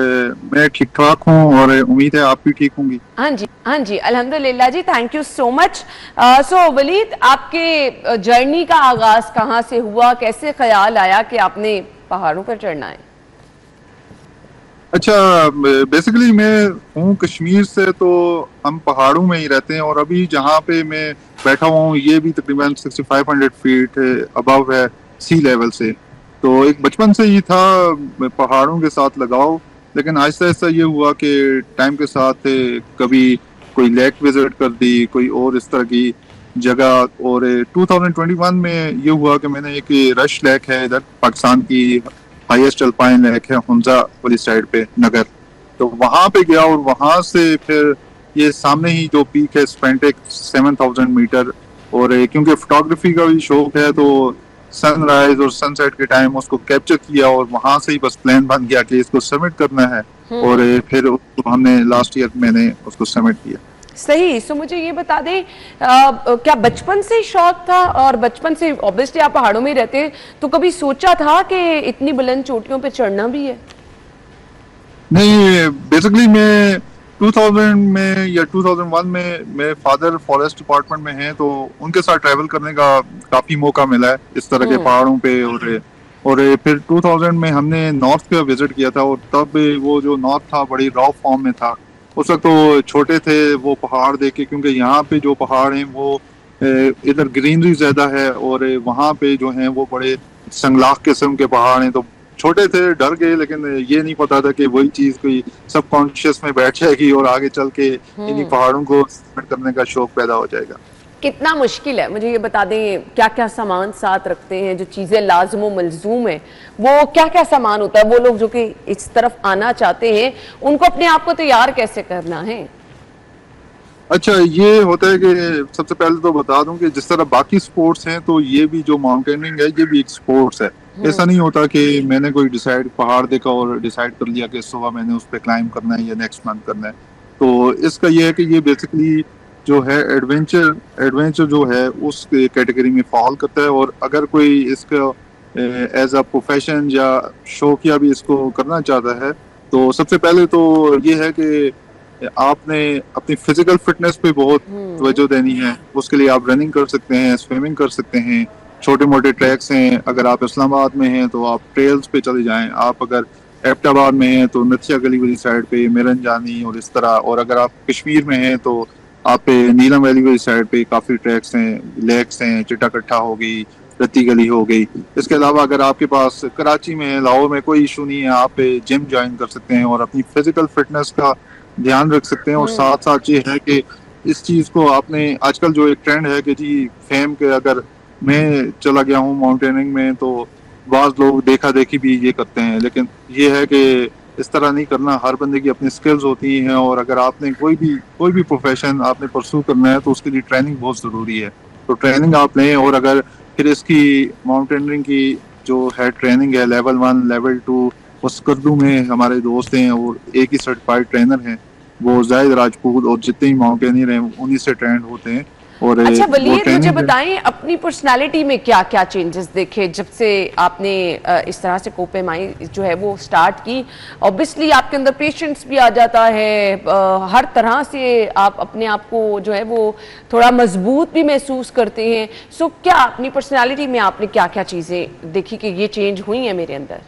मैं ठीक ठाक हूँ और उम्मीद है आप भी ठीक होंगी। हाँ जी, हाँ जी, अल्हम्दुलिल्लाह जी, थैंक यू सो मच। सो वलीद, आपके जर्नी का आगाज कहाँ से हुआ, कैसे ख्याल आया कि आपने पहाड़ों पर चढ़ना है? अच्छा, बेसिकली मैं हूँ कश्मीर से, तो हम पहाड़ों में ही रहते हैं, और अभी जहाँ पे मैं बैठा हुआ हूँ ये भी तकरीबन 6500 फीट अबव है सी लेवल से। तो एक बचपन से ही था पहाड़ों के साथ लगाव, लेकिन आहिस्ता आहिस्ता ये हुआ कि टाइम के साथ कभी कोई लेक विजिट कर दी, कोई और इस तरह की जगह। और 2021 में ये हुआ कि मैंने एक रश लेक है इधर पाकिस्तान की हाईएस्ट अल्पाइन लेक है, हुंजा वाली साइड पे नगर, तो वहां पे गया, और वहां से फिर ये सामने ही जो पीक है स्पेंटेक 7000 मीटर। और क्योंकि फोटोग्राफी का भी शौक है, तो सनराइज और सनसेट के टाइम उसको कैप्चर किया, और वहां से ही बस प्लान बन गया कि इसको सबमिट करना है, और फिर हमने लास्ट ईयर मैंने उसको सबमिट किया। सही। सो मुझे ये बता दें, क्या बचपन से शौक था, और बचपन से ऑब्वियसली आप पहाड़ों में रहते हैं, तो कभी सोचा था कि इतनी बुलंद चोटियों पे चढ़ना भी है? नहीं, बेसिकली मैं 2000 में या 2001 में मेरे फादर फॉरेस्ट डिपार्टमेंट में हैं, तो उनके साथ ट्रैवल करने का काफी मौका मिला है इस तरह के पहाड़ों पे। और फिर 2000 में हमने नॉर्थ का विजिट किया था, और तब वो जो नॉर्थ था बड़ी रॉ फॉर्म में था। उस वक्त तो छोटे थे वो पहाड़ देखे, क्योंकि यहाँ पे जो पहाड़ हैं वो इधर ग्रीनरी ज्यादा है, और वहाँ पे जो हैं वो बड़े संगलाख किस्म के पहाड़ हैं। तो छोटे थे, डर गए, लेकिन ये नहीं पता था कि वही चीज कोई सबकॉन्शियस में बैठ जाएगी और आगे चल के इन्हीं पहाड़ों को करने का शौक पैदा हो जाएगा। कितना मुश्किल है, मुझे ये बता दें, क्या क्या सामान साथ रखते हैं, जो चीजें लाजमो मलजूम है, वो क्या क्या सामान होता है? वो लोग जो कि इस तरफ आना चाहते हैं, उनको अपने आप को तैयार कैसे करना है? अच्छा, ये होता है कि सबसे पहले तो बता दूं कि जिस तरह बाकी स्पोर्ट्स हैं, तो ये भी जो माउंटेनिंग है ये भी एक स्पोर्ट्स है। ऐसा नहीं होता कि मैंने कोई डिसाइड पहाड़ देखा और डिसाइड कर लिया कि सुबह मैंने उस पर क्लाइंब करना है या नेक्स्ट मंथ करना है। तो इसका ये है कि ये बेसिकली जो है एडवेंचर जो है उस कैटेगरी में फॉल करता है। और अगर कोई इसका एज अ प्रोफेशन या शौकिया भी इसको करना चाहता है, तो सबसे पहले तो ये है कि आपने अपनी फिजिकल फिटनेस पे बहुत तवज्जो देनी है। उसके लिए आप रनिंग कर सकते हैं, स्विमिंग कर सकते हैं, छोटे मोटे ट्रैक्स हैं। अगर आप इस्लामाबाद में हैं तो आप ट्रेल्स पे चले जाएं। आप अगर एबटाबाद में हैं तो नथिया गली वाली साइड पे मिरन जानी और इस तरह। और अगर आप कश्मीर में हैं तो आप नीलम वैली वाली साइड पे काफ़ी ट्रैक्स हैं, लेक्स हैं, चिट्टाकट्टा हो गई, रत्ती गली हो गई। इसके अलावा अगर आपके पास कराची में है, लाहौर में, कोई इशू नहीं है, आप जिम ज्वाइन कर सकते हैं और अपनी फिजिकल फिटनेस का ध्यान रख सकते हैं। और साथ साथ ये है कि इस चीज़ को आपने, आजकल जो एक ट्रेंड है कि जी फेम के, अगर मैं चला गया हूँ माउंटेनिंग में तो बाज़ लोग देखा देखी भी ये करते हैं, लेकिन ये है कि इस तरह नहीं करना। हर बंदे की अपनी स्किल्स होती हैं और अगर आपने कोई भी प्रोफेशन आपने परस्यू करना है तो उसके लिए ट्रेनिंग बहुत ज़रूरी है। तो ट्रेनिंग आप लें। और अगर फिर इसकी माउंटेनियरिंग की जो है ट्रेनिंग है, लेवल 1 लेवल 2, वो स्कर्दू में हमारे दोस्त हैं और एक ही सर्टिफाइड ट्रेनर हैं, वो जाहिद राजपूत, और जितने ही माउंटेनियर हैं उन्हीं से ट्रेंड होते हैं। और अच्छा वलीद, मुझे बताएं अपनी पर्सनालिटी में क्या क्या चेंजेस देखे जब से आपने इस तरह से कोपे माई जो है वो स्टार्ट की। ऑब्वियसली आपके अंदर पेशेंस भी आ जाता है, हर तरह से आप अपने आप को जो है वो थोड़ा मजबूत भी महसूस करते हैं। सो क्या अपनी पर्सनालिटी में आपने क्या क्या चीज़ें देखी कि ये चेंज हुई हैं मेरे अंदर?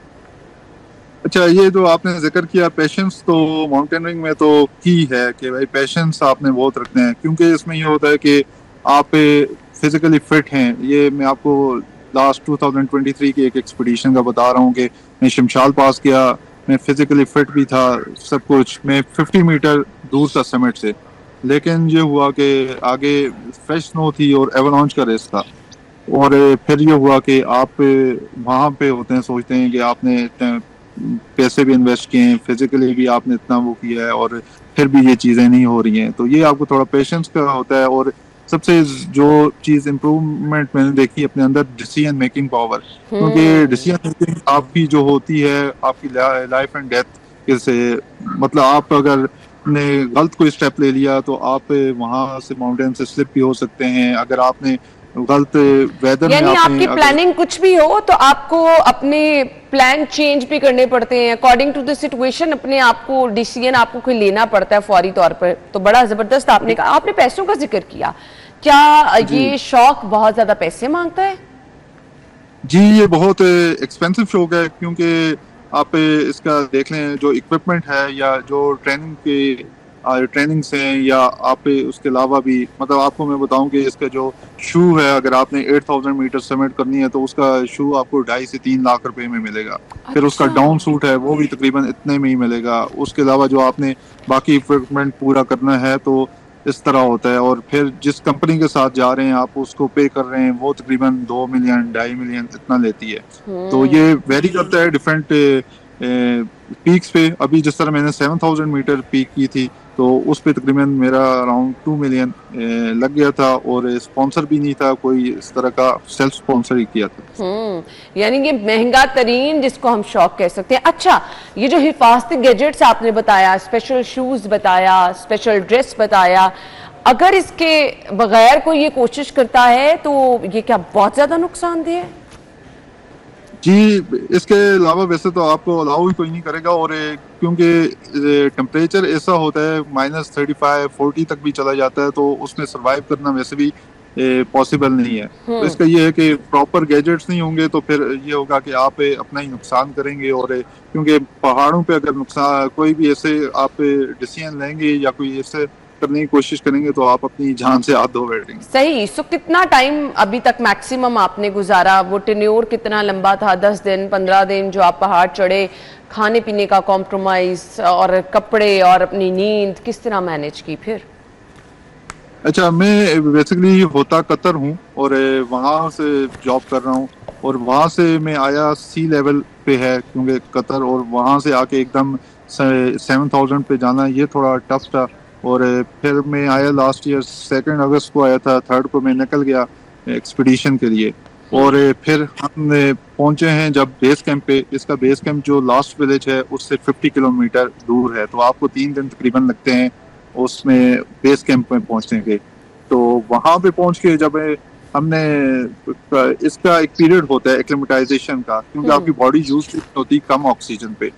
अच्छा, ये जो आपने जिक्र किया पेशेंस, तो माउंटेनियरिंग में तो की है कि भाई पेशेंस आपने बहुत रखना है, क्योंकि इसमें ये होता है कि आप फिजिकली फिट हैं। ये मैं आपको लास्ट 2023 की एक एक्सपीडिशन का बता रहा हूँ कि मैं शमशाल पास किया, मैं फिजिकली फिट भी था, सब कुछ। मैं 50 मीटर दूर था समिट से, लेकिन ये हुआ कि आगे फ्रेश स्नो थी और एवलांच का रेस था। और फिर ये हुआ कि आप वहाँ पे होते हैं, सोचते हैं कि आपने पैसे भी इन्वेस्ट किए हैं, फिजिकली भी आपने इतना वो किया है और फिर भी ये चीज़ें नहीं हो रही हैं। तो ये आपको थोड़ा पेशेंस का होता है। और सबसे जो चीज़ इम्प्रूवमेंट मैंने देखी अपने अंदर, डिसीजन मेकिंग पावर। क्योंकि डिसीजन मेकिंग आपकी जो होती है, आपकी लाइफ एंड डेथ से, मतलब आप अगर ने गलत कोई स्टेप ले लिया तो आप वहाँ से माउंटेन से स्लिप भी हो सकते हैं। अगर आपने गलत वेदर, यानी आपकी प्लानिंग कुछ भी हो तो आपको अपने प्लान चेंज भी करने पड़ते हैं अकॉर्डिंग टू द सिचुएशन। अपने आप को डिसीजन आपको कोई लेना पड़ता है फौरी तौर पर। तो बड़ा जबरदस्त आपने कहा। आपने पैसों का जिक्र किया, क्या ये शौक बहुत ज्यादा पैसे मांगता है? जी, ये बहुत एक्सपेंसिव शौक है, क्योंकि आप इसका देख लें, जो इक्विपमेंट है या जो ट्रेनिंग्स हैं, या आप उसके अलावा भी, मतलब आपको मैं बताऊं कि इसका जो शू है, अगर आपने 8000 मीटर समिट करनी है तो उसका शू आपको 2.5 से 3 लाख रुपए में मिलेगा। फिर उसका डाउन सूट है वो भी तकरीबन इतने में ही मिलेगा। उसके अलावा जो आपने बाकी इक्विपमेंट पूरा करना है तो इस तरह होता है। और फिर जिस कंपनी के साथ जा रहे हैं आप उसको पे कर रहे हैं, वो तकरीबन 2 मिलियन 2.5 मिलियन इतना लेती है। तो ये वेरी करता है डिफरेंट पीक्स पे। अभी जिस तरह मैंने 7000 मीटर पीक की थी तो उस पे तकरीबन मेरा अराउंड 2 मिलियन लग गया था, और स्पॉन्सर भी नहीं था कोई इस तरह का, सेल्फ स्पॉन्सर ही किया था। यानी ये महंगा तरीन जिसको हम शौक कह सकते हैं। अच्छा, ये जो हिफाजती गैजेट्स आपने बताया, स्पेशल शूज बताया, स्पेशल ड्रेस बताया, अगर इसके बगैर कोई ये कोशिश करता है तो ये क्या बहुत ज्यादा नुकसानदेह है? जी, इसके अलावा वैसे तो आपको अलाउ ही कोई नहीं करेगा। और क्योंकि टेम्परेचर ऐसा होता है -35-40 तक भी चला जाता है, तो उसमें सरवाइव करना वैसे भी पॉसिबल नहीं है। तो इसका ये है कि प्रॉपर गैजेट्स नहीं होंगे तो फिर ये होगा कि आप अपना ही नुकसान करेंगे। और क्योंकि पहाड़ों पे अगर नुकसान, कोई भी ऐसे आप डिसीजन लेंगे या कोई ऐसे करने की कोशिश करेंगे तो आप अपनी जान से हाथ धो बैठेंगे। सही। सो कितना टाइम अभी तक मैक्सिमम आपने गुजारा? वो टेन्योर कितना लंबा था? 10 दिन 15 दिन जो आप पहाड़ चढ़े? खाने पीने का कॉम्प्रोमाइज और कपड़े और अपनी नींद किस तरह मैनेज की फिर? अच्छा, मैं बेसिकली होता कतर हूँ और वहाँ से जॉब कर रहा हूँ, और वहाँ से मैं आया सी लेवल पे है क्योंकि कतर, और वहाँ से आके एकदम 7000 पे जाना ये थोड़ा टफ था। और फिर मैं आया लास्ट ईयर 2 अगस्त को आया था, 3 को मैं निकल गया एक्सपीडिशन के लिए। और फिर हम पहुंचे हैं जब बेस कैंप पे। इसका बेस कैंप जो लास्ट विलेज है उससे 50 किलोमीटर दूर है, तो आपको 3 दिन तकरीबन लगते हैं उसमें बेस कैंप में पहुंचने के। तो वहां पे पहुंच के जब हमने इसका एक पीरियड होता है एक्लिमेटाइजेशन का, क्योंकि आपकी बॉडी यूज होती कम ऑक्सीजन पे,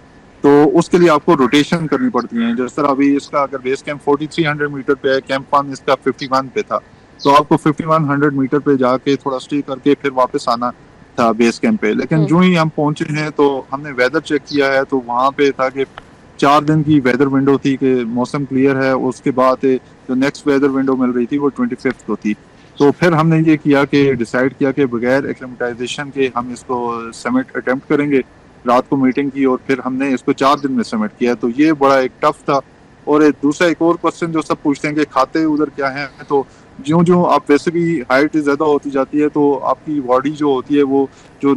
तो उसके लिए आपको रोटेशन करनी पड़ती है। जिस तरह अभी इसका अगर बेस कैंप 4300 मीटर पे है, कैंप 1 इसका 51 पे था, तो आपको 5100 मीटर पे जाके थोड़ा स्टे करके फिर वापस आना था बेस कैंप पे। लेकिन जो ही हम पहुंचे हैं तो हमने वेदर चेक किया है, तो वहाँ पे था कि 4 दिन की वेदर विंडो थी कि मौसम क्लियर है, उसके बाद जो नेक्स्ट वेदर विंडो मिल रही थी वो 25 को थी। तो फिर हमने ये किया कि डिसाइड किया कि बगैर एक्लिमेटाइजेशन के हम इसको समिट अटेम्प्ट करेंगे। रात को मीटिंग की और फिर हमने इसको 4 दिन में समिट किया। तो ये बड़ा एक टफ था। और दूसरा एक और क्वेश्चन जो सब पूछते हैं कि खाते उधर क्या है, तो ज्यों ज्यों आप वैसे भी हाइट ज़्यादा होती जाती है तो आपकी बॉडी जो होती है वो जो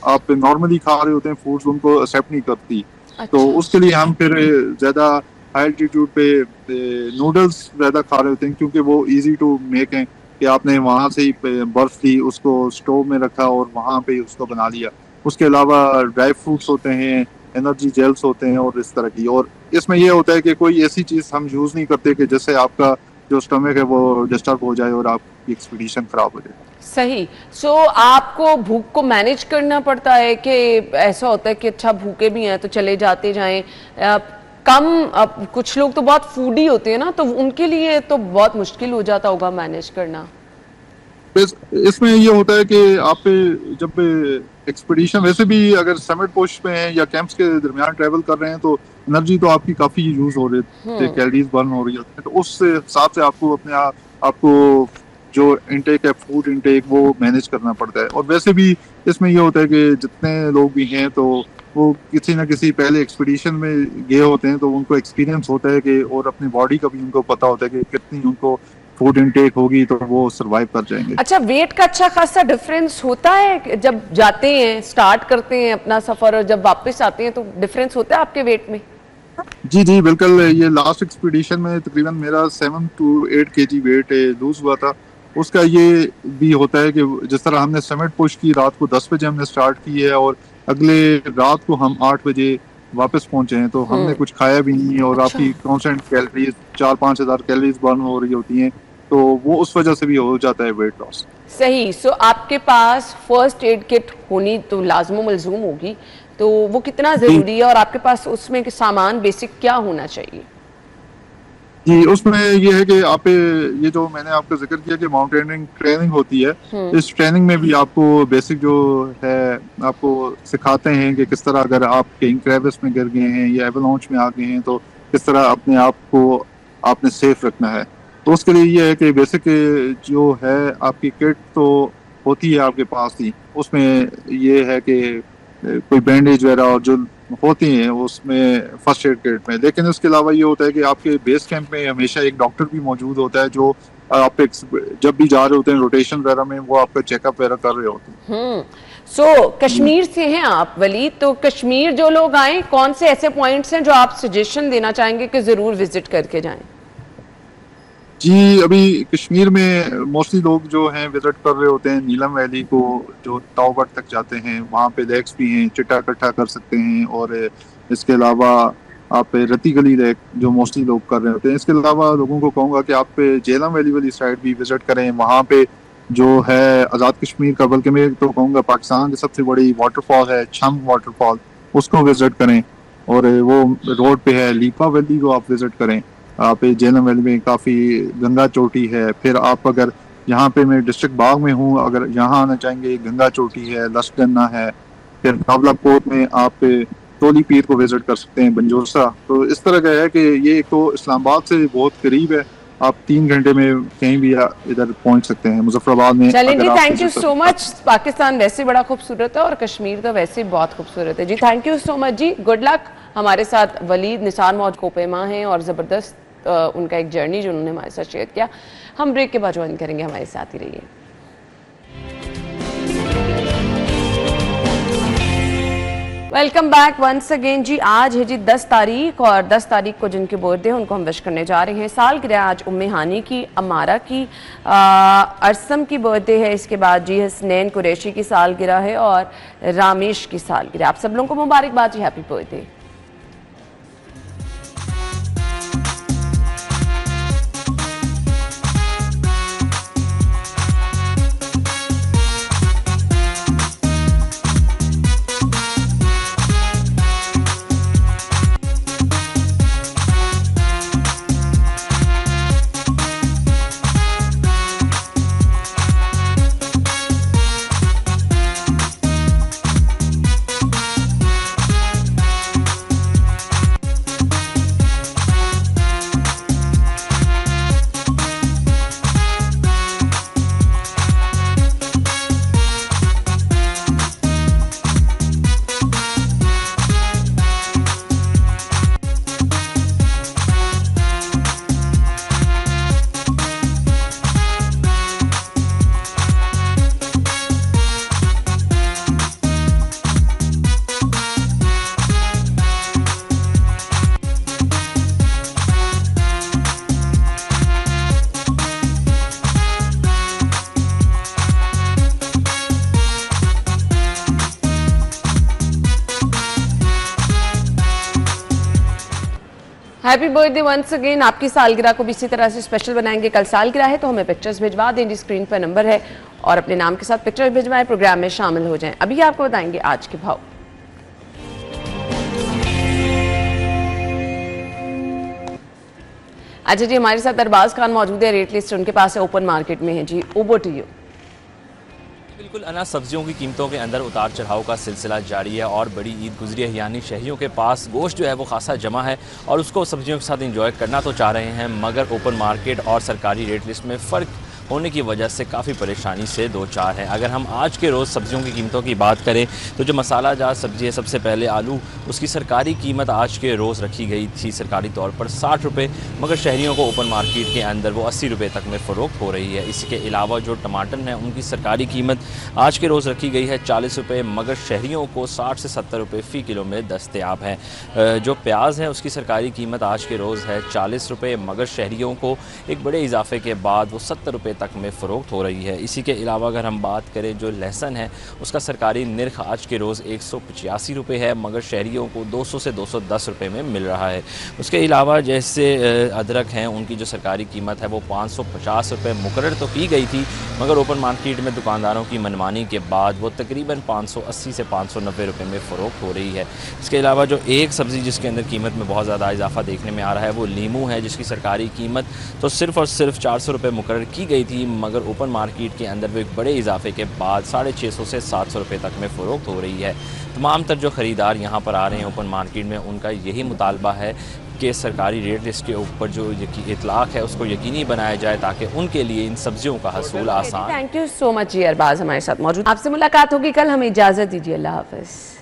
आप नॉर्मली खा रहे होते हैं फूड्स उनको एक्सेप्ट नहीं करती। तो उसके लिए हम फिर ज़्यादा हाई एल्टीट्यूड पे नूडल्स ज़्यादा खा रहे होते हैं, क्योंकि वो इजी टू मेक हैं कि आपने वहाँ से ही बर्फ ली, उसको स्टोव में रखा और वहाँ पे उसको बना लिया। उसके अलावा ड्राई फ्रूट्स होते हैं, एनर्जी जेल्स होते हैं और इस तरह की। और इसमें यह होता है कि कोई ऐसी चीज़ हम यूज़ नहीं करते कि जिससे आपका जो स्टमक है वो डिस्टर्ब हो जाए और आपकी एक्सपीडिशन खराब हो जाए। सही। सो आपको भूख को मैनेज करना पड़ता है कि ऐसा होता है कि अच्छा भूखे भी हैं तो चले जाते जाएं, कुछ लोग तो बहुत फूडी होते हैं ना, तो उनके लिए तो बहुत मुश्किल हो जाता होगा मैनेज करना। इसमें ये होता है कि आप जब एक्सपीडिशन वैसे भी अगर समिट पोस्ट पे हैं या कैंप्स के दरमियान ट्रैवल कर रहे हैं तो एनर्जी तो आपकी काफी यूज हो रही है, कैलोरीज बर्न हो रही होती है, तो उस हिसाब से आपको अपने आपको जो इंटेक है फूड इंटेक वो मैनेज करना पड़ता है। और वैसे भी इसमें ये होता है कि जितने लोग भी हैं तो वो किसी ना किसी पहले एक्सपीडिशन में गए होते हैं, तो उनको एक्सपीरियंस होता है कि और अपनी बॉडी का भी उनको पता होता है कि कितनी उनको फूड इनटेक होगी तो वो सरवाइव कर जाएंगे। अच्छा, वेट का अच्छा खासा डिफरेंस होता है जब जाते हैं, स्टार्ट करते हैं अपना सफर और जब वापस आते हैं, तो डिफरेंस होता है आपके वेट में? जी जी बिल्कुल। ये लास्ट एक्सपीडिशन में तकरीबन मेरा 7 to 8 kg वेट लूज हुआ था। उसका ये भी होता है कि जिस तरह हमने समिट पुश की रात को 10 बजे हमने स्टार्ट की है और अगले रात को हम 8 बजे वापस पहुंचे हैं, तो हमने कुछ खाया भी नहीं है और आपकी कॉन्स्टेंट कैलोरीज 4-5 हज़ार कैलोरीज बर्न हो रही होती हैं, तो वो उस वजह से भी हो जाता है वेट लॉस। सही। सो आपके पास फर्स्ट एड किट होनी तो लाजमो मलजूम होगी, तो वो कितना जरूरी है और आपके पास उसमें सामान बेसिक क्या होना चाहिए? जी, उसमें ये है कि आप ये जो मैंने आपको जिक्र किया कि माउंटेनियरिंग ट्रेनिंग होती है, इस ट्रेनिंग में भी आपको बेसिक जो है आपको सिखाते हैं कि किस तरह अगर आप कहीं क्रेविस में गिर गए हैं या एवलांच में आ गए हैं तो किस तरह अपने आप को आपने सेफ रखना है। तो उसके लिए ये है कि बेसिक जो है आपकी किट तो होती है आपके पास ही, उसमें ये है कि कोई बैंडेज वगैरह और जो होती हैं उसमें फर्स्ट एड किट में। लेकिन उसके अलावा ये होता है कि आपके बेस कैंप में हमेशा एक डॉक्टर भी मौजूद होता है जो आप जब भी जा रहे होते हैं रोटेशन वगैरह में वो आपका चेकअप वगैरह कर रहे होते हैं। सो कश्मीर से हैं आप वलीद, तो कश्मीर जो लोग आए कौन से ऐसे पॉइंट्स हैं जो आप सजेशन देना चाहेंगे कि जरूर विजिट करके जाएं? जी, अभी कश्मीर में मोस्टली लोग जो हैं विजिट कर रहे होते हैं नीलम वैली को, जो ताओबट तक जाते हैं, वहाँ पे लेक्स भी हैं, चिट्टा कट्टा कर सकते हैं। और इसके अलावा आप रती गली लेक जो मोस्टली लोग कर रहे होते हैं। इसके अलावा लोगों को कहूँगा कि आप जेलम वैली वाली साइड भी विजिट करें, वहाँ पे जो है आज़ाद कश्मीर का, बल्कि मैं तो कहूँगा पाकिस्तान की सबसे बड़ी वाटरफॉल है छम वाटरफॉल, उसको विजिट करें। और वो रोड पे है लीपा वैली को आप विजिट करें। आप जेलम वैली में काफ़ी गंगा चोटी है। फिर आप अगर यहाँ पे मैं डिस्ट्रिक्ट बाग में हूँ, अगर यहाँ आना चाहेंगे गंगा चोटी है, लसगन्ना है। फिर काबलाकोट में आप टोली पीर को विजिट कर सकते हैं, बंजोरसा। तो इस तरह का है कि ये एक तो इस्लामाबाद से बहुत करीब है, आप 3 घंटे में कहीं भी इधर पहुँच सकते हैं मुजफ्फराबाद में। चलें जी, thank you so much. Pakistan वैसे बड़ा खूबसूरत है और कश्मीर तो वैसे बहुत खूबसूरत है जी। थैंक यू सो मच जी, गुड लक। हमारे साथ वलीद निसार मौज कोपेमा हैं और ज़बरदस्त उनका एक जर्नी जो उन्होंने हमारे साथ शेयर किया। हम ब्रेक के बाद ज्वाइन करेंगे, हमारे साथ ही रहिए। वेलकम बैक वंस अगेन जी। आज है जी 10 तारीख और 10 तारीख को जिनके बर्थडे हैं उनको हम विश करने जा रहे हैं। सालगिरह आज उम्मे हानी की, अमारा की, अरसम की बर्थडे है। इसके बाद जी हसनैन कुरैशी की सालगिरह है और रामेश की सालगिरह। आप सब लोगों को मुबारकबाद जी, happy birthday. Happy birthday once again. आपकी सालगिरह को भी इसी तरह से स्पेशल बनाएंगे। कल सालगिरह है तो हमें पिक्चर्स भिजवा दें, स्क्रीन पर नंबर है और अपने नाम के साथ पिक्चर भिजवाएं, प्रोग्राम में शामिल हो जाएं। अभी आपको बताएंगे आज के भाव। अच्छा जी, हमारे साथ अरबाज खान मौजूद है, रेट लिस्ट उनके पास है, ओपन मार्केट में है जी। Over to you. बिल्कुल अनाज सब्जियों की कीमतों के अंदर उतार चढ़ाव का सिलसिला जारी है और बड़ी ईद गुजरी है, यानी शहरियों के पास गोश्त जो है वो खासा जमा है और उसको सब्जियों के साथ एंजॉय करना तो चाह रहे हैं, मगर ओपन मार्केट और सरकारी रेट लिस्ट में फ़र्क होने की वजह से काफ़ी परेशानी से दो चार है। अगर हम आज के रोज़ सब्जियों की कीमतों की बात करें तो जो मसाला जात सब्जी है, सबसे पहले आलू, उसकी सरकारी कीमत आज के रोज़ रखी गई थी सरकारी तौर पर 60 रुपये, मगर शहरियों को ओपन मार्केट के अंदर वो 80 रुपये तक में फ़रोख्त हो रही है। इसके अलावा जो टमाटर हैं उनकी सरकारी कीमत आज के रोज़ रखी गई है 40 रुपये, मगर शहरियों को 60 से 70 रुपये फ़ी किलो में दस्तयाब है। जो प्याज है उसकी सरकारी कीमत आज के रोज़ है 40 रुपये, मगर शहरियों को एक बड़े इजाफे के बाद वो 70 रुपये तक में फ़रोख्त हो रही है। इसी के अलावा अगर हम बात करें जो लहसुन है उसका सरकारी निर्ख आज के रोज़ 185 रुपये है, मगर शहरियों को 200 से 210 रुपये में मिल रहा है। उसके अलावा जैसे अदरक हैं उनकी जो सरकारी कीमत है वो 550 रुपये मुकर्रर तो की गई थी, मगर ओपन मार्केट में दुकानदारों की मनमानी के बाद वो तकरीबन 580 से 590 रुपये में फ़रोख्त हो रही है। इसके अलावा जो एक सब्ज़ी जिसके अंदर कीमत में बहुत ज़्यादा इजाफा देखने में आ रहा है वो लीमू है, जिसकी सरकारी कीमत तो सिर्फ़ और सिर्फ 400 रुपये मुकर्रर की गई थी, मगर ओपन मार्केट के अंदर वो एक बड़े इजाफे के बाद 650 से 700 रुपये तक में फ़रोख्त हो रही है। तमाम तर जो ख़रीदार यहाँ पर आ रहे हैं ओपन मार्केट में, उनका यही मुतालबा है कि सरकारी रेट लिस्ट के ऊपर जो इतलाक़ है उसको यकीनी बनाया जाए ताकि उनके लिए इन सब्जियों का हसूल आसान। थैंक यू सो मच जी। अरबाज हमारे साथ मौजूद। आपसे मुलाकात होगी कल, हमें इजाज़त दीजिए। अल्लाह हाफ़िज़।